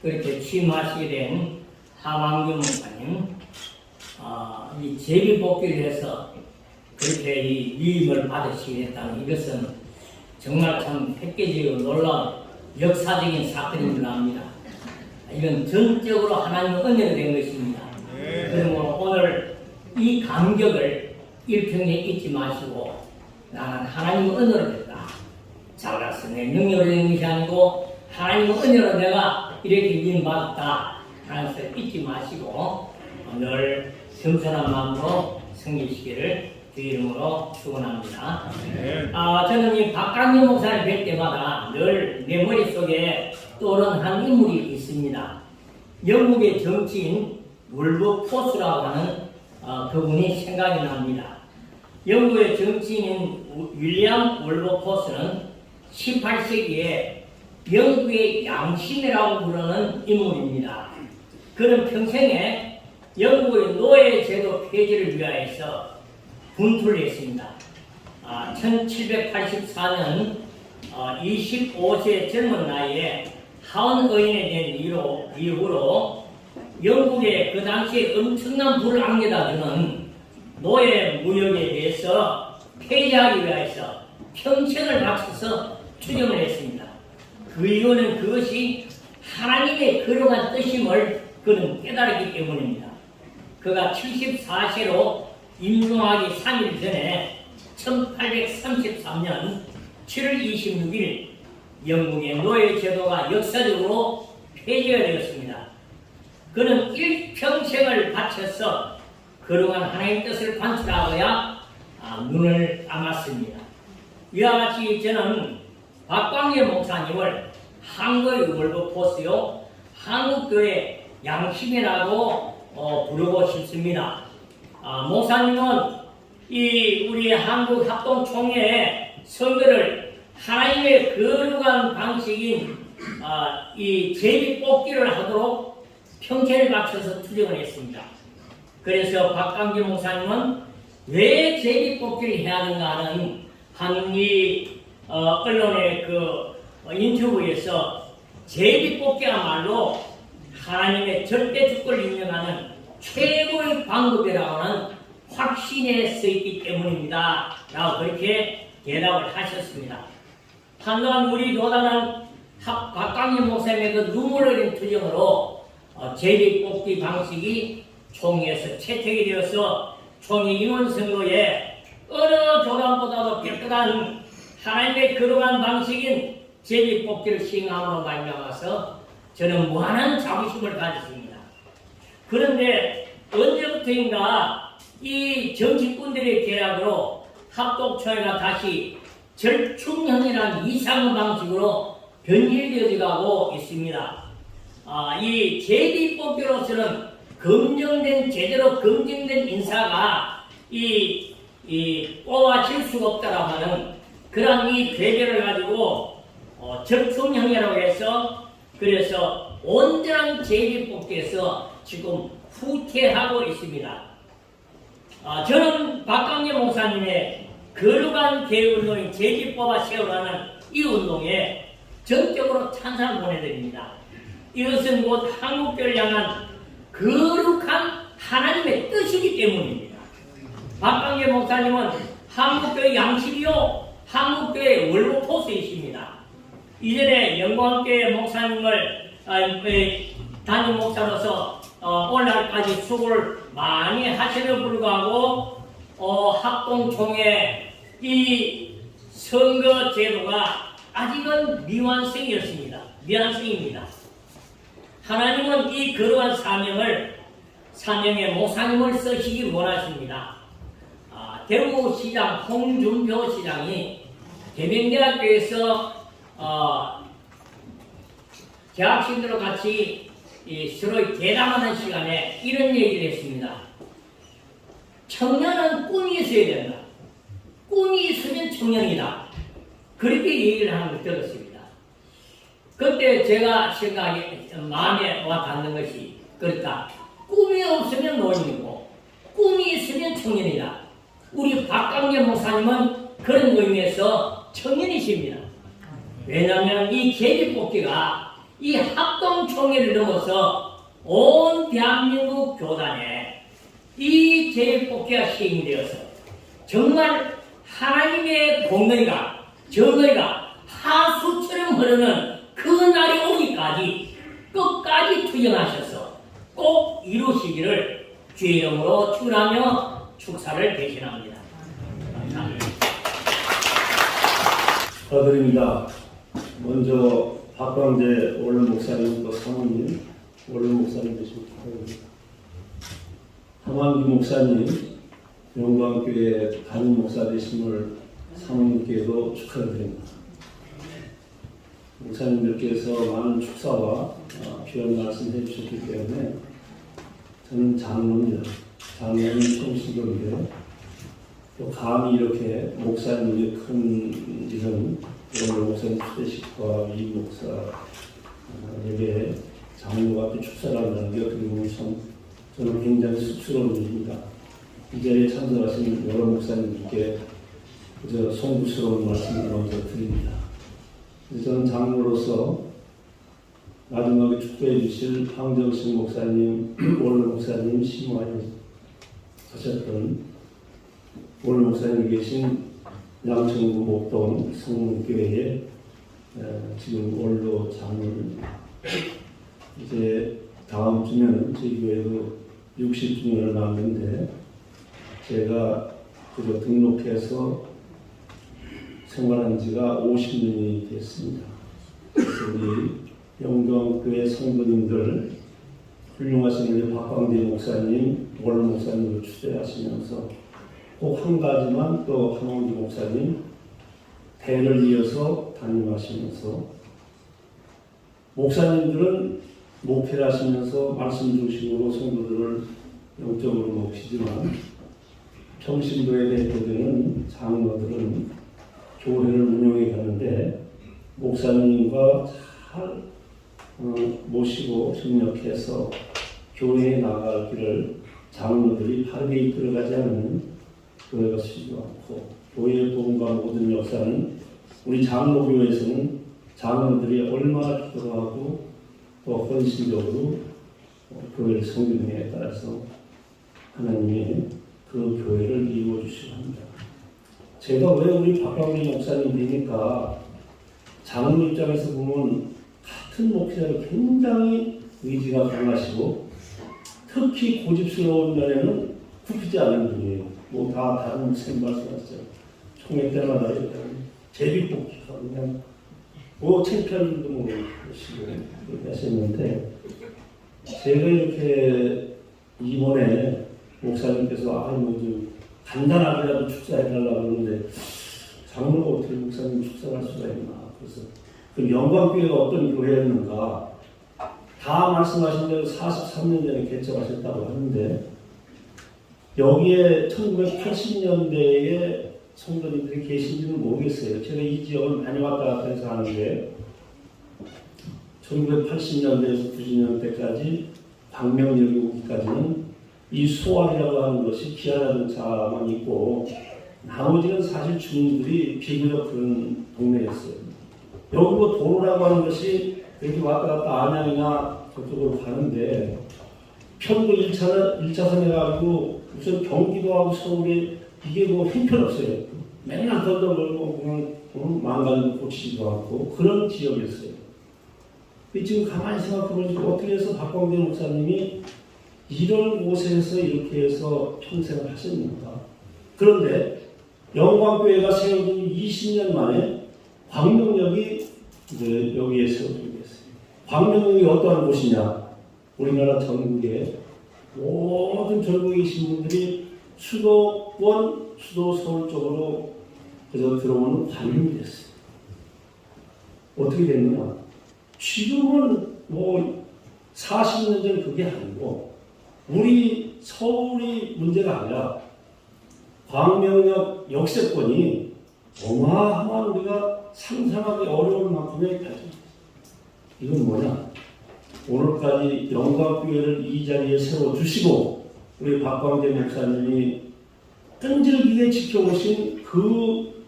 S11: 그렇게 취임하시게 된 하만규 목사님, 이 제비뽑기를 해서 그렇게 이 유임을 받으시게 됐다는 이것은 정말 참 획기적이고 놀라운 역사적인 사건입니다. 합니다. 이건 전적으로 하나님의 은혜가 된 것입니다. 그러므로 오늘 이 감격을 일평생 잊지 마시고, 나는 하나님의 은혜로 됐다. 잘났어. 내 능력으로 된 것이 아니고 하나님의 은혜로 내가 이렇게 위임받았다 하는 것을 잊지 마시고 늘 겸손한 마음으로 섬기시기를 주 이름으로 축원합니다. 저는 이 박광재 목사를 뵐 때마다 늘 내 머릿속에 떠오르는 한 인물이 있습니다. 영국의 정치인 월버포스라고 하는 그분이 생각이 납니다. 영국의 정치인인 윌리엄 월버포스는 18세기에 영국의 양심이라고 부르는 인물입니다. 그는 평생에 영국의 노예 제도 폐지를 위하여서 분투를 했습니다. 1784년 25세 젊은 나이에 하원 의원이 된 이후로 영국의 그 당시에 엄청난 부를 안겨다 주는 노예 무역에 대해서 폐지하기 위해서 평생을 바쳐서 투쟁을 했습니다. 그 이유는 그것이 하나님의 거룩한 뜻임을 그는 깨달았기 때문입니다. 그가 74세로 임종하기 3일 전에 1833년 7월 26일 영국의 노예 제도가 역사적으로 폐지가 되었습니다. 그는 일평생을 바쳐서 거룩한 하나님의 뜻을 관철하고야 눈을 감았습니다. 이와 같이 저는 박광재 목사님을 한국의 월버포스요, 한국교회 양심이라고 부르고 싶습니다. 목사님은 이 우리 한국 합동총회의 선거를 하나님의 거룩한 방식인 이 제비뽑기를 하도록 평생을 바쳐서 투쟁을 했습니다. 그래서 박광재 목사님은 왜 제비뽑기를 해야 하는가 하는 한 언론의 그 인터뷰에서 제비뽑기야말로 하나님의 절대 주권을 인정하는 최고의 방법이라고 하는 확신에 서 있기 때문입니다. 라고 그렇게 대답을 하셨습니다. 한동안 우리 교단은 박광재 목사님의 그 눈물 흘린 투쟁으로 제비뽑기 방식이 총회에서 채택이 되어서 총회 인원 선거에 어느 교단보다도 깨끗한 하나님의 거룩한 방식인 제비뽑기를 시행함으로 말미암아서 저는 무한한 자부심을 가졌습니다. 그런데 언제부터인가 이 정치꾼들의 계략으로 합동총회가 다시 절충형이라는 이상한 방식으로 변질되어 가고 있습니다. 이 제비뽑기로서는 제대로 검증된 인사가 뽑아질 수가 없다라고 하는 그런 이 괴계를 가지고 절충형이라고 해서 그래서 온전한 제비뽑기에서 지금 후퇴하고 있습니다. 저는 박광재 목사님의 거룩한 개혁운동인 제비뽑아 세우라는 이 운동에 전적으로 찬성을 보내드립니다. 이것은 곧 한국교회를 향한 거룩한 하나님의 뜻이기 때문입니다. 박광재 목사님은 한국교회 양식이요 한국교회 월보포스이십니다. 이전에 영광교회 목사님을 담임 목사로서 오늘날까지 수고를 많이 하시려 불구하고 합동총회 이 선거 제도가 아직은 미완성이었습니다. 미완성입니다. 하나님은 이 거룩한 사명에 목사님을 쓰시기 원하십니다. 대구시장 홍준표 시장이 대명대학교에서 재학생들과 같이 서로 대담하는 시간에 이런 얘기를 했습니다. 청년은 꿈이 있어야 된다. 꿈이 있으면 청년이다. 그렇게 얘기를 하는 걸 들었습니다. 그때 제가 마음에 와 닿는 것이 그렇다. 꿈이 없으면 노인이고 꿈이 있으면 청년이다. 우리 박광재 목사님은 그런 의미에서 청년이십니다. 왜냐하면 이 제비뽑기가 이 합동총회를 넘어서 온 대한민국 교단에 이 제비뽑기가 시행이 되어서 정말 하나님의 공의가 정의가 하수처럼 흐르는 그 날이 오기까지 끝까지 투쟁하셔서 꼭 이루시기를 주의 이름으로 축원하며 축사를 대신합니다. 감사합니다.
S12: 축하드립니다. 먼저 박광재 원로 목사님 또 사모님 원로 목사님 되시고 축하드립니다. 함한기 목사님 영광교회 담임 목사 되심을 사모님께도 축하드립니다. 목사님들께서 많은 축사와 귀한 말씀 해주셨기 때문에 저는 장로입니다. 장로는 청신도인데요. 또 감히 이렇게 목사님의 큰 이런 목사님 추대식과 이 목사에게 장로가 또 축사를 한다는 게 어떻게 보면 참 저는 굉장히 쑥스러운 일입니다. 이 자리에 참석하신 여러 목사님들께 그저 송구스러운 말씀을 먼저 드립니다. 저는 장로로서 마지막에 축도해 주실 황정식 목사님, 원로 목사님 심호하셨던 원로 목사님 계신 양천구 목동 성문교회에 지금 원로 장로를 이제 다음 주면 저희 교회도 60주년을 맞는데 제가 그저 등록해서 생활한 지가 50년이 됐습니다. 그래서 우리 영광교회 성도님들 훌륭하신 우리 박광재 목사님, 원로 목사님을 추대하시면서 꼭 한 가지만 또 한원기 목사님 대를 이어서 담임하시면서 목사님들은 목회를 하시면서 말씀 중심으로 성도들을 영적으로 모시지만 평신도에 대표되는 장로들은 교회를 운영해 가는데 목사님과 잘 모시고 협력해서 교회에 나갈 길을 장로들이 바르게 이끌어가지 않으면 교회가 쓰지 않고 교회의 도움과 모든 역사는 우리 장로교회에서는 장로들이 얼마나 기도하고 또 헌신적으로 교회를 섬기느냐에 따라서 하나님이 그 교회를 이루어주시고 합니다. 제가 왜 우리 박광재 목사님이니까 장로 입장에서 보면 같은 목회자를 굉장히 의지가 강하시고 특히 고집스러운 면에는 굽히지 않은 분이에요. 뭐 다 다른 목사님 말씀하셨죠. 총회 때마다 제비뽑기가 그냥 뭐 창피한도 모르시고 그렇게 하셨는데 제가 이렇게 이번에 목사님께서 좀 간단하게라도 축사해달라고 하는데 장로가 어떻게 목사님 축사할 수가 있나. 그래서 그 영광교회가 어떤 교회였는가 다 말씀하신 대로 43년 전에 개척하셨다고 하는데 여기에 1980년대에 성도님들이 계신지는 모르겠어요. 제가 이 지역을 많이 왔다 갔다 해서 하는데 1980년대에서 90년대까지 광명역이 오기까지는 이 소알이라고 하는 것이 기아자동차만 있고 나머지는 사실 주민들이 비교적 그런 동네였어요. 여기 뭐 도로라고 하는 것이 이렇게 왔다 갔다 안양이나 저쪽으로 가는데 편도 1차선 해가지고 무슨 경기도하고 서울이 이게 뭐 형편없어요. 맨날 던져버리고 그냥 망가지고 고치지도 않고 그런 지역이었어요. 지금 가만히 생각해보니까 어떻게 해서 박광재 목사님이 이런 곳에서 이렇게 해서 평생을 하셨는가. 그런데 영광교회가 세워진 20년 만에 광명역이 이제 여기에 세워지게 됐어요. 광명역이 어떠한 곳이냐. 우리나라 전국에 모든 전국에 계신 분들이 수도권, 수도 서울 쪽으로 그저 들어오는 관문이 됐어요. 어떻게 됐느냐. 지금은 뭐 40년 전 그게 아니고 우리 서울이 문제가 아니라 광명역 역세권이 어마어마한 우리가 상상하기 어려울 만큼의 발전. 이건 뭐냐? 오늘까지 영광교회를 이 자리에 세워주시고 우리 박광재 목사님이 끈질기게 지켜오신 그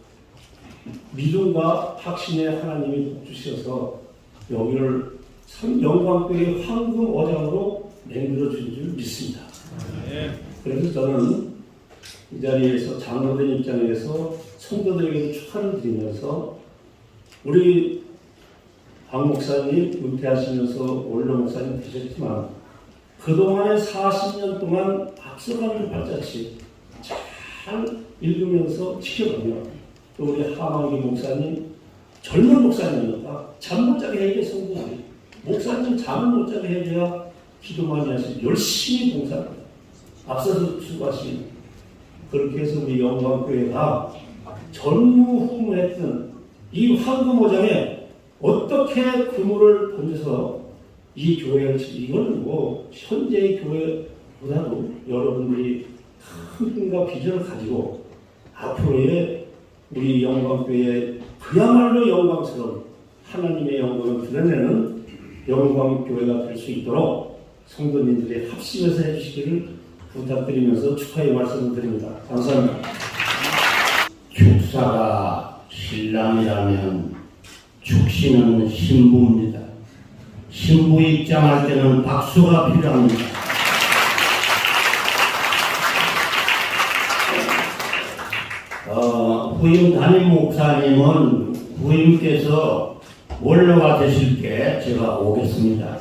S12: 믿음과 확신의 하나님이 주셔서 여기를 영광교회의 황금 어장으로 만들어 주신 줄 믿습니다. 그래서 저는 이 자리에서 장로된 입장에서 성도들에게도 축하를 드리면서 우리 박 목사님 은퇴하시면서 원로 목사님 되셨지만 그동안의 40년 동안 앞서가는 발자취 잘 읽으면서 지켜보며 또 우리 하만기 목사님 젊은 목사님이니까 잠 못 자게 해야 성도들이 목사님 잠을 못 자게 해야 기도 많이 하시고 열심히 봉사합니다. 앞서서 수고하시고 그렇게 해서 우리 영광교회가 전무후무했던 이 황금오장에 어떻게 그물을 던져서 이 교회를 이거는 뭐 현재의 교회보다도 여러분들이 큰 꿈과 비전을 가지고 앞으로의 우리 영광교회의 그야말로 영광스러운 하나님의 영광을 드러내는 영광교회가 될 수 있도록 성도님들이 합심해서 해주시기를 부탁드리면서 축하의 말씀을 드립니다. 감사합니다.
S13: 축사가 신랑이라면 축신은 신부입니다. 신부 입장할 때는 박수가 필요합니다. 후임 담임 목사님은 후임께서 원로가 되실 때 제가 오겠습니다.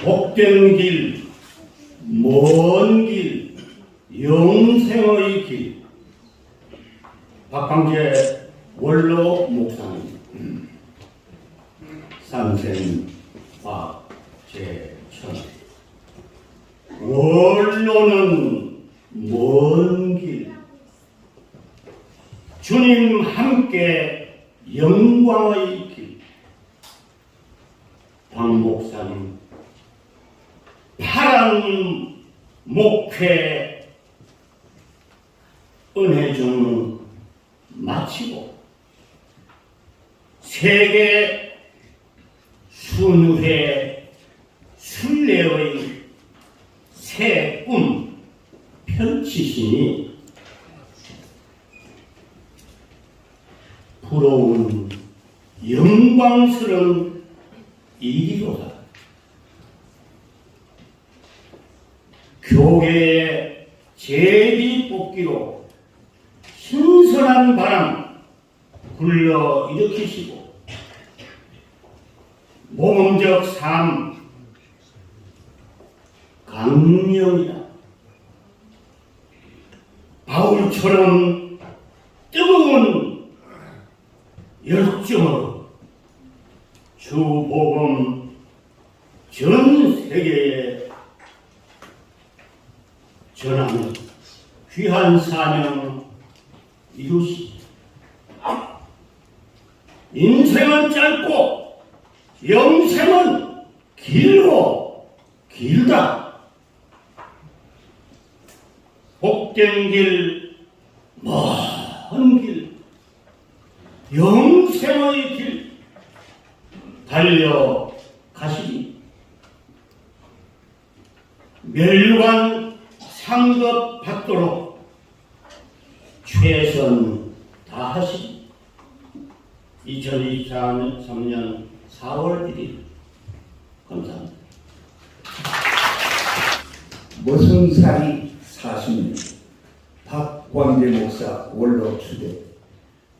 S13: 복된 길, 먼 길, 영생의 길. 박광재 원로 목사님, 삼생 박재천. 원로는 먼 길, 주님 함께 영광의 길. 박 목사님, 파란 목회 은혜중 마치고 세계 순회 순례의 새 꿈 펼치시니 부러운 영광스러운 일이로다. 교회의 제비뽑기로 신선한 바람 불러일으키시고 모범적 삶 강령이다. 바울처럼 뜨거운 열정으로 주복음 전 세계에 전하는 귀한 사명 이루시. 인생은 짧고 영생은 길다. 복된 길, 먼 길, 영생의 길, 달려가시리. 멸관 상급 받도록 최선 다하시리. 2023년 4월 1일 감사합니다.
S5: 모성살이 40년 박광재 목사 원로 추대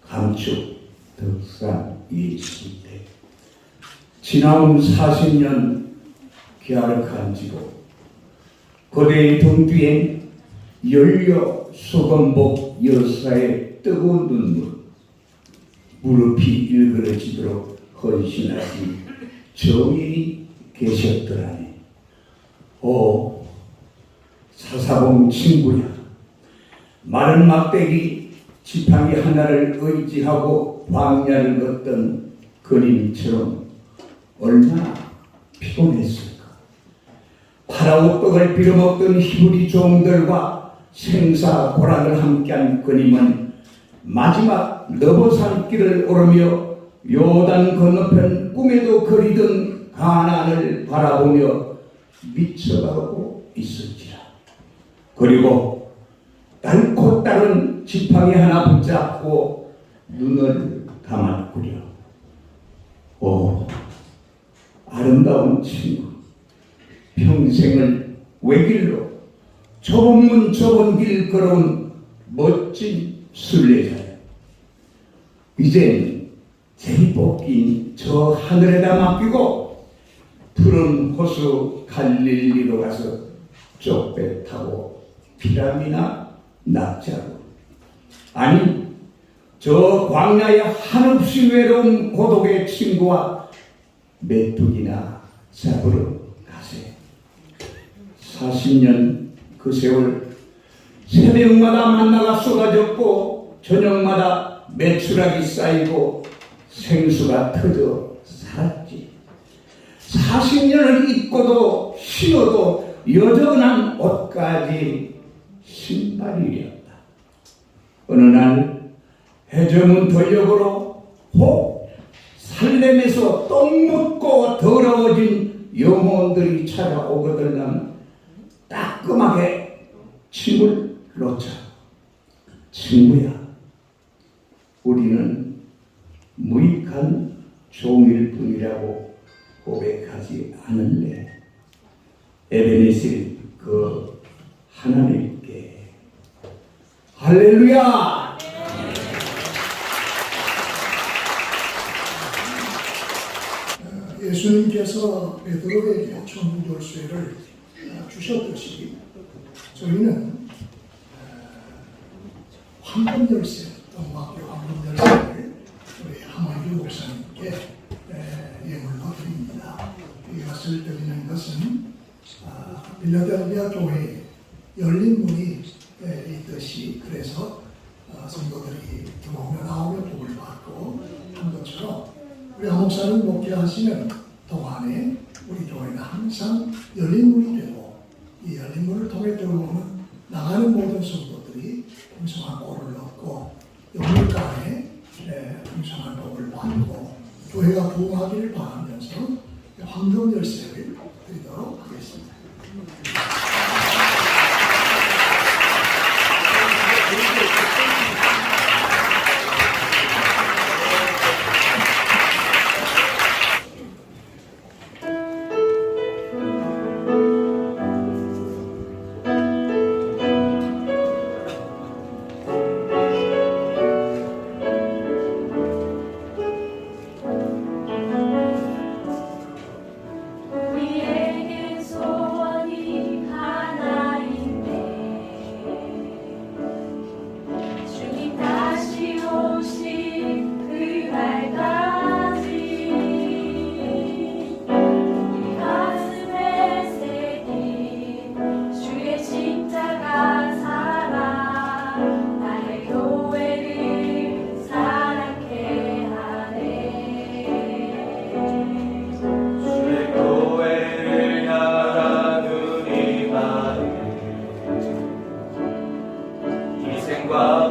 S5: 감축 덕산 예시대 지나온 40년 계약한 지도 고대의 동뒤엔 연료 소금복 여사의 뜨거운 눈물 무릎이 일그러지도록 헌신하신 정인이 계셨더라니. 오 사사봉 친구야, 마른 막대기 지팡이 하나를 의지하고 광야를 걷던 그림처럼 얼마나 피곤했을까. 파라오 떡을 빌어먹던 히브리 종들과 생사고락을 함께한 그림은 마지막 너보산길을 오르며 요단 건너편 꿈에도 그리던 가나안을 바라보며 미쳐가고 있었지라. 그리고 딸코 딸은 지팡이 하나 붙잡고 눈을 감았구려. 오 아름다운 친구, 평생을 외길로 좁은 문 좁은 길 걸어온 멋진 순례자야. 이젠 제비뽑기인 저 하늘에다 맡기고 푸른 호수 갈릴리로 가서 쪽배 타고 피라미나 납자고, 아니 저 광야에 한없이 외로운 고독의 친구와 메뚜기나 잡으러 가세. 40년 그 세월 새벽마다 만나가 쏟아졌고 저녁마다 메추라기 쌓이고 생수가 터져 살았지. 40년을 입고도 신어도 여전한 옷까지 신발이었다. 어느 날 해저문 돌력으로 혹 살렘에서 똥 묻고 더러워진 영혼들이 찾아오거들랑 따끔하게 침을 놓자. 친구야, 우리는 무익한 종일 뿐이라고 고백하지 않을래. 에베네셀 그 하나님께 할렐루야.
S2: 예수님께서 베드로에게 천국 열쇠를 주셨듯이 저희는 황금 열쇠, 동학교 황금 열쇠를 우리 하마유 목사님께 예물로 드립니다. 이것을 드리는 것은 빌라델비아 교회에 열린 문이 있듯이, 그래서 성도들이 들어오며 나오며 복을 받고 한 것처럼 우리 하 목사님 목회하시는 동안에 우리 교회는 항상 열린 문이 되고, 이 열린 문을 통해 들어오는 나가는 모든 성도들이 풍성한 복을 얻고 영물간에 풍성한 복을 받고 교회가 부흥하기를 바라면서 황금 열쇠를 드리도록 하겠습니다.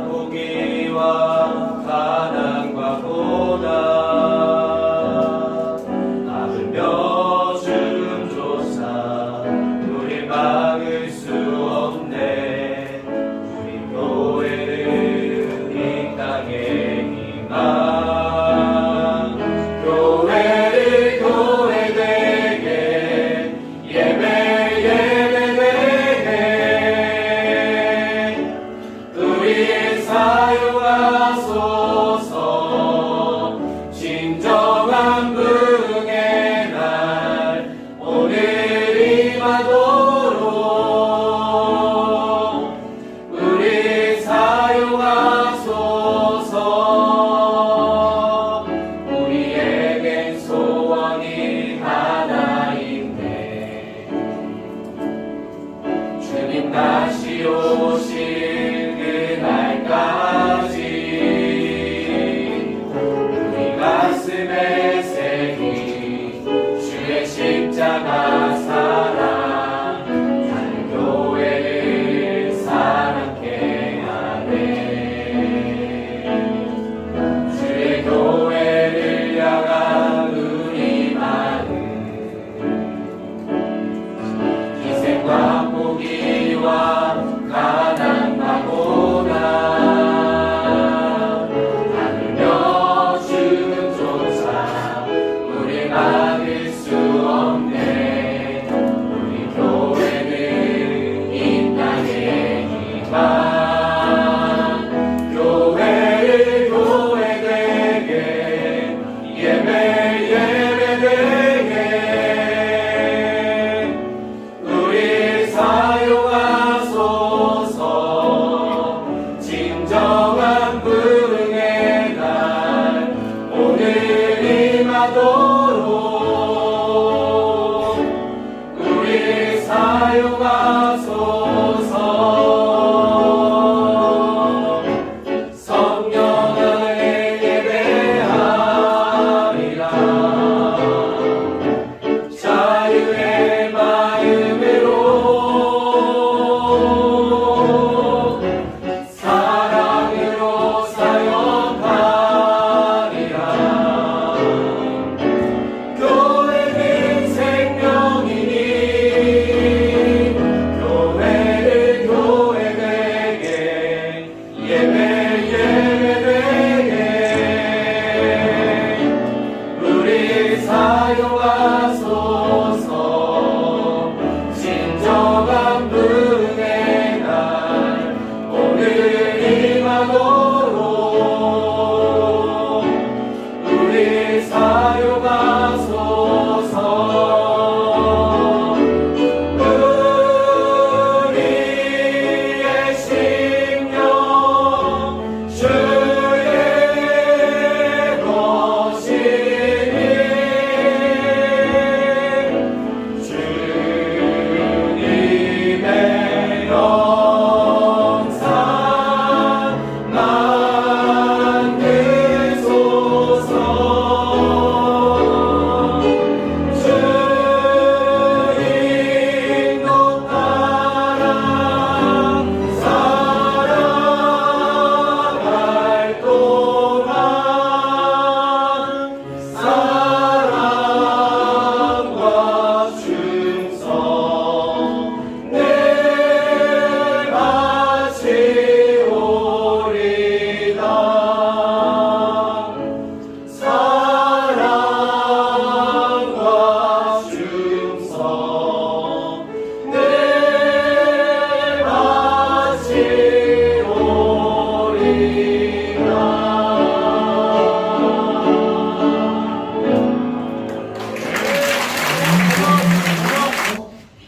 S14: 포기와 가난과 고난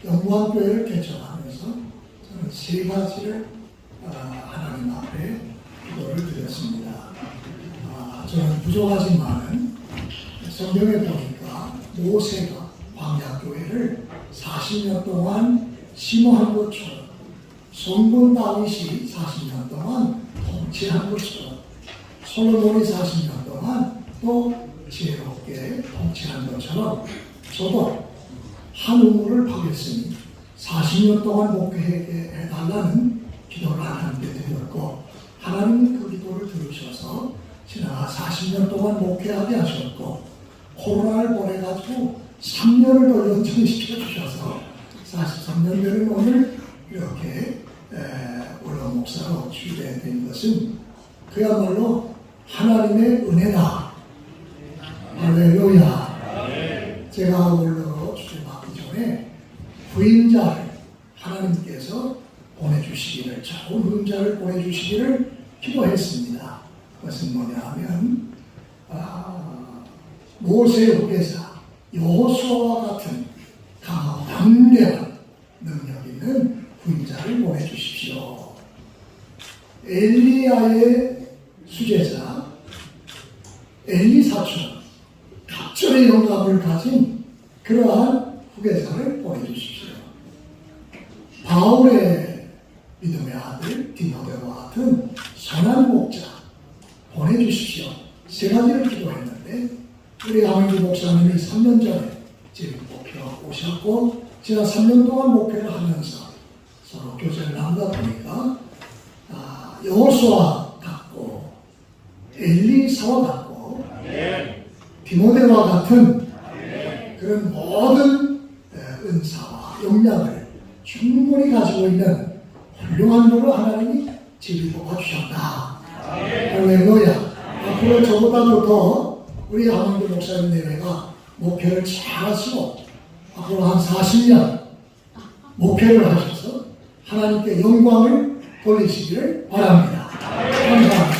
S2: 영광교회를 개척하면서 저는 세 가지를 하나님 앞에 기도를 드렸습니다. 저는 부족하지만은 성경에 보니까 모세가 광야교회를 40년 동안 심어한 것처럼 손본 다윗이 40년 동안 통치한 것처럼 솔로몬이 40년 동안 또 지혜롭게 통치한 것처럼 저도 한 우물을 파겠으니 40년 동안 목회해달라는 기도를 하나님께 드렸고 하나님은 그 기도를 들으셔서 지난 40년 동안 목회하게 하셨고 코로나를 보내가지고 3년을 더 연장시켜 주셔서 43년 되는 오늘 이렇게 원로 목사로 주례된 것은 그야말로 하나님의 은혜다. 할렐루야. 제가 원로 주례받기 전에 후임자를 하나님께서 보내주시기를, 좋은 후임자를 보내주시기를 기도했습니다. 그것은 뭐냐 하면 모세 후계자 여호수아와 같은 강하고 담대한 능력 있는 후임자를 보내주십시오. 엘리야의 수제자 엘리사처럼 갑절의 영감을 가진 그러한 후계자를 보내주십시오. 바울의 믿음의 아들 디모데와 같은 선한 목자 보내주십시오. 세 가지를 기도했는데 우리 강민주 목사님이 3년 전에 지금 목회로 오셨고 제가 3년 동안 목회를 하면서 서로 교제를 나누다 보니까 여호수아 같고 엘리사와 같고 디모데와 같은 그런 모든 은사와 역량을 충분히 가지고 있는 훌륭한 분을 하나님이 집이 뽑아주셨다. 할렐루야. 앞으로 저보다도 더 우리 하만규 목사님 내외가 목회를 잘 하시고 앞으로 한 40년 목회를 하셔서 하나님께 영광을 돌리시기를 바랍니다. 감사합니다.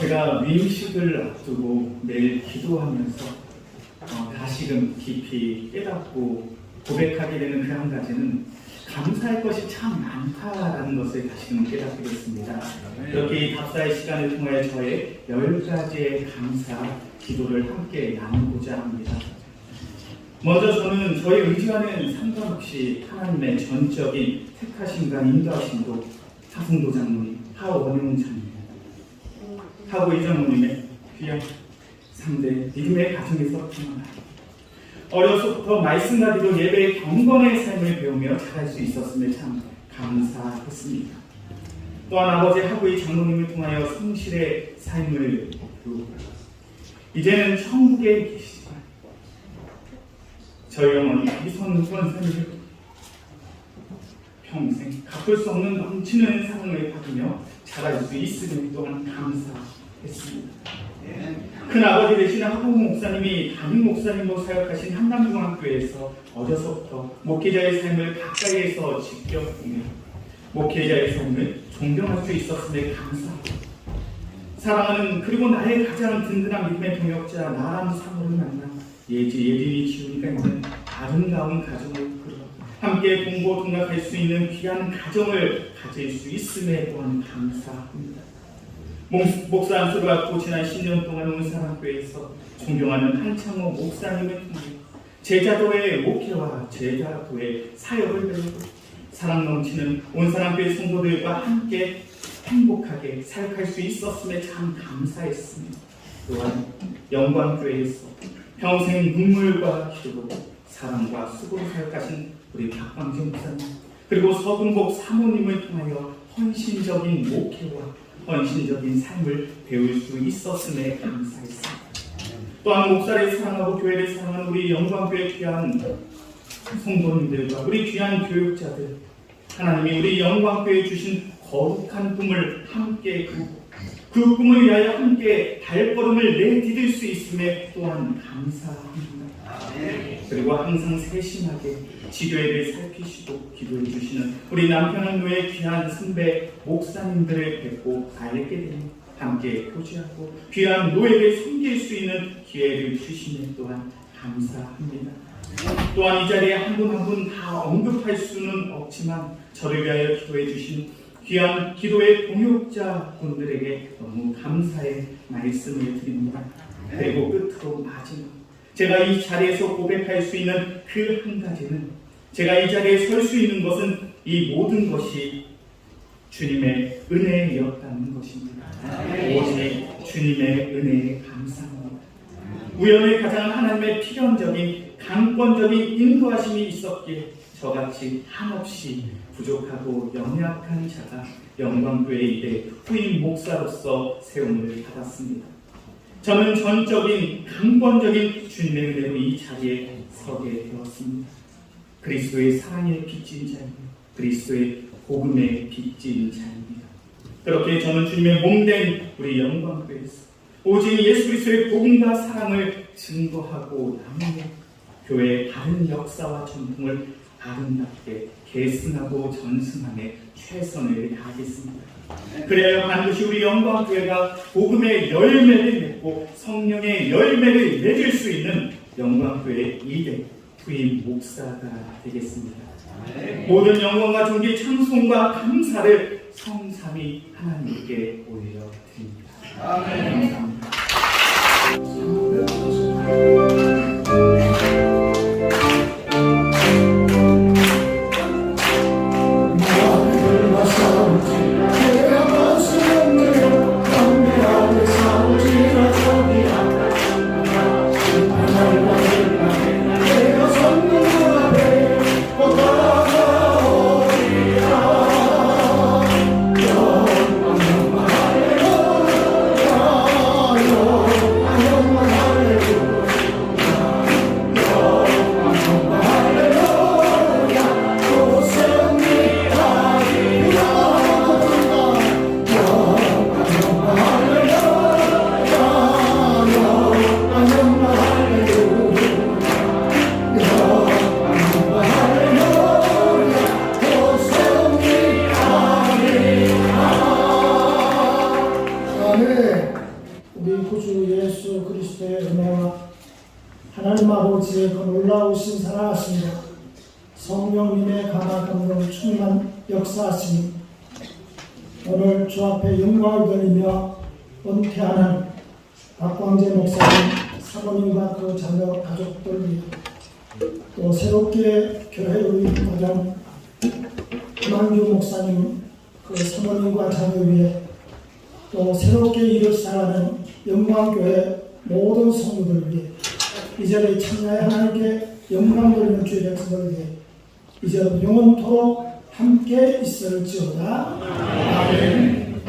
S5: 제가 위임식을 앞두고 매일 기도하면서 다시금 깊이 깨닫고 고백하게 되는 그 한 가지는 감사할 것이 참 많다라는 것을 다시금 깨닫게 됐습니다. 이렇게 이 답사의 시간을 통하여 저의 10가지의 감사 기도를 함께 나누고자 합니다. 먼저 저는 저의 의지와는 상관없이 하나님의 전적인 택하심과 인도하심도 하승도 장로님, 하원용 장로님, 하고 이 장로님의 귀한 3대 믿음의 가정에서 태어나 어려서부터 말씀과 기도 예배의 경건의 삶을 배우며 자랄 수 있었음에 참 감사했습니다. 또한 아버지 하구이 장로님을 통하여 성실의 삶을 배우고 이제는 천국에 계시지만 저희 어머니 이선 권사님을 평생 갚을 수 없는 넘치는 사랑을 받으며 자랄 수 있음을 또한 감사했습니다. 큰아버지 되신 하구 목사님이 담임 목사님으로 사역하신 한남중학교에서 어려서부터 목회자의 삶을 가까이에서 직접 보며 목회자의 삶을 존경할 수 있었음에 감사하고 사랑하는 그리고 나의 가장 든든한 믿음의 동역자 나람 사모를 만나 예진이 지훈이가 있는 아름다운 가정을 이끌어 함께 동고 동락할 수 있는 귀한 가정을 가질 수 있음에 또한 감사합니다. 목사 안수를 받고 지난 10년 동안 온사랑교회에서 존경하는 한창호 목사님을 통해 제자도의 목회와 제자도의 사역을 배우고 사랑 넘치는 온사랑교회 성도들과 함께 행복하게 사역할 수 있었음에 참 감사했습니다. 또한 영광교회에서 평생 눈물과 기도로 사랑과 수고로 사역하신 우리 박광재 목사님 그리고 서금복 사모님을 통하여 헌신적인 목회와 헌신적인 삶을 배울 수 있었음에 감사했습니다. 또한 목사를 사랑하고 교회를 사랑하는 우리 영광교회 귀한 성도님들과 우리 귀한 교육자들 하나님이 우리 영광교회에 주신 거룩한 꿈을 함께 꾸고 그 꿈을 위하여 함께 발걸음을 내디딜 수 있음에 또한 감사합니다. 그리고 항상 세심하게 지교회를 살피시고 기도해 주시는 우리 남편한노의 귀한 선배 목사님들을 뵙고 알게 되니 함께 교제하고 귀한 노예를 섬길 수 있는 기회를 주시는 또한 감사합니다. 또한 이 자리에 한 분 한 분 다 언급할 수는 없지만 저를 위하여 기도해 주신 귀한 기도의 동역자분들에게 너무 감사의 말씀을 드립니다. 그리고 끝으로 마지막 제가 이 자리에서 고백할 수 있는 그 한 가지는 제가 이 자리에 설 수 있는 것은 이 모든 것이 주님의 은혜였다는 것입니다. 오직 주님의 은혜에 감사합니다. 우연을 가장 하나님의 필연적인 강권적인 인도하심이 있었기에 저같이 한없이 부족하고 연약한 자가 영광교회 이대 후임 목사로서 세움을 받았습니다. 저는 전적인 강권적인 주님의 은혜로 이 자리에 서게 되었습니다. 그리스도의 사랑에 빚진 자입니다. 그리스도의 복음에 빚진 자입니다. 그렇게 저는 주님의 몸된 우리 영광교회에서 오직 예수 그리스도의 복음과 사랑을 증거하고 나누며 교회의 다른 역사와 전통을 아름답게 계승하고 전승함에 최선을 다하겠습니다. 그래야 반드시 우리 영광교회가 복음의 열매를 맺고 성령의 열매를 맺을 수 있는 영광교회 2대 후임 목사가 되겠습니다. 모든 영광과 존귀 찬송과 감사를 성삼위 하나님께 올려드립니다. 감사합니다.
S2: 하나님 아버지의 그 놀라우신 사랑하심과 성령님의 강한 감동을 충만 역사하시니 오늘 주 앞에 영광을 돌리며 은퇴하는 박광재 목사님, 사모님과 그 자녀 가족들 위해 또 새롭게 교회를 위하는 김한규 목사님 그 사모님과 자녀 위해 또 새롭게 일을 시작하는 영광교회 모든 성도들 위해 이 자리에 참여해 하나님께 영광 돌리는 주의 백성들 위해 이제는 영원토록 함께 있을지어다. 아멘.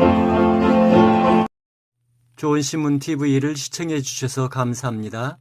S1: 좋은 신문 TV를 시청해 주셔서 감사합니다.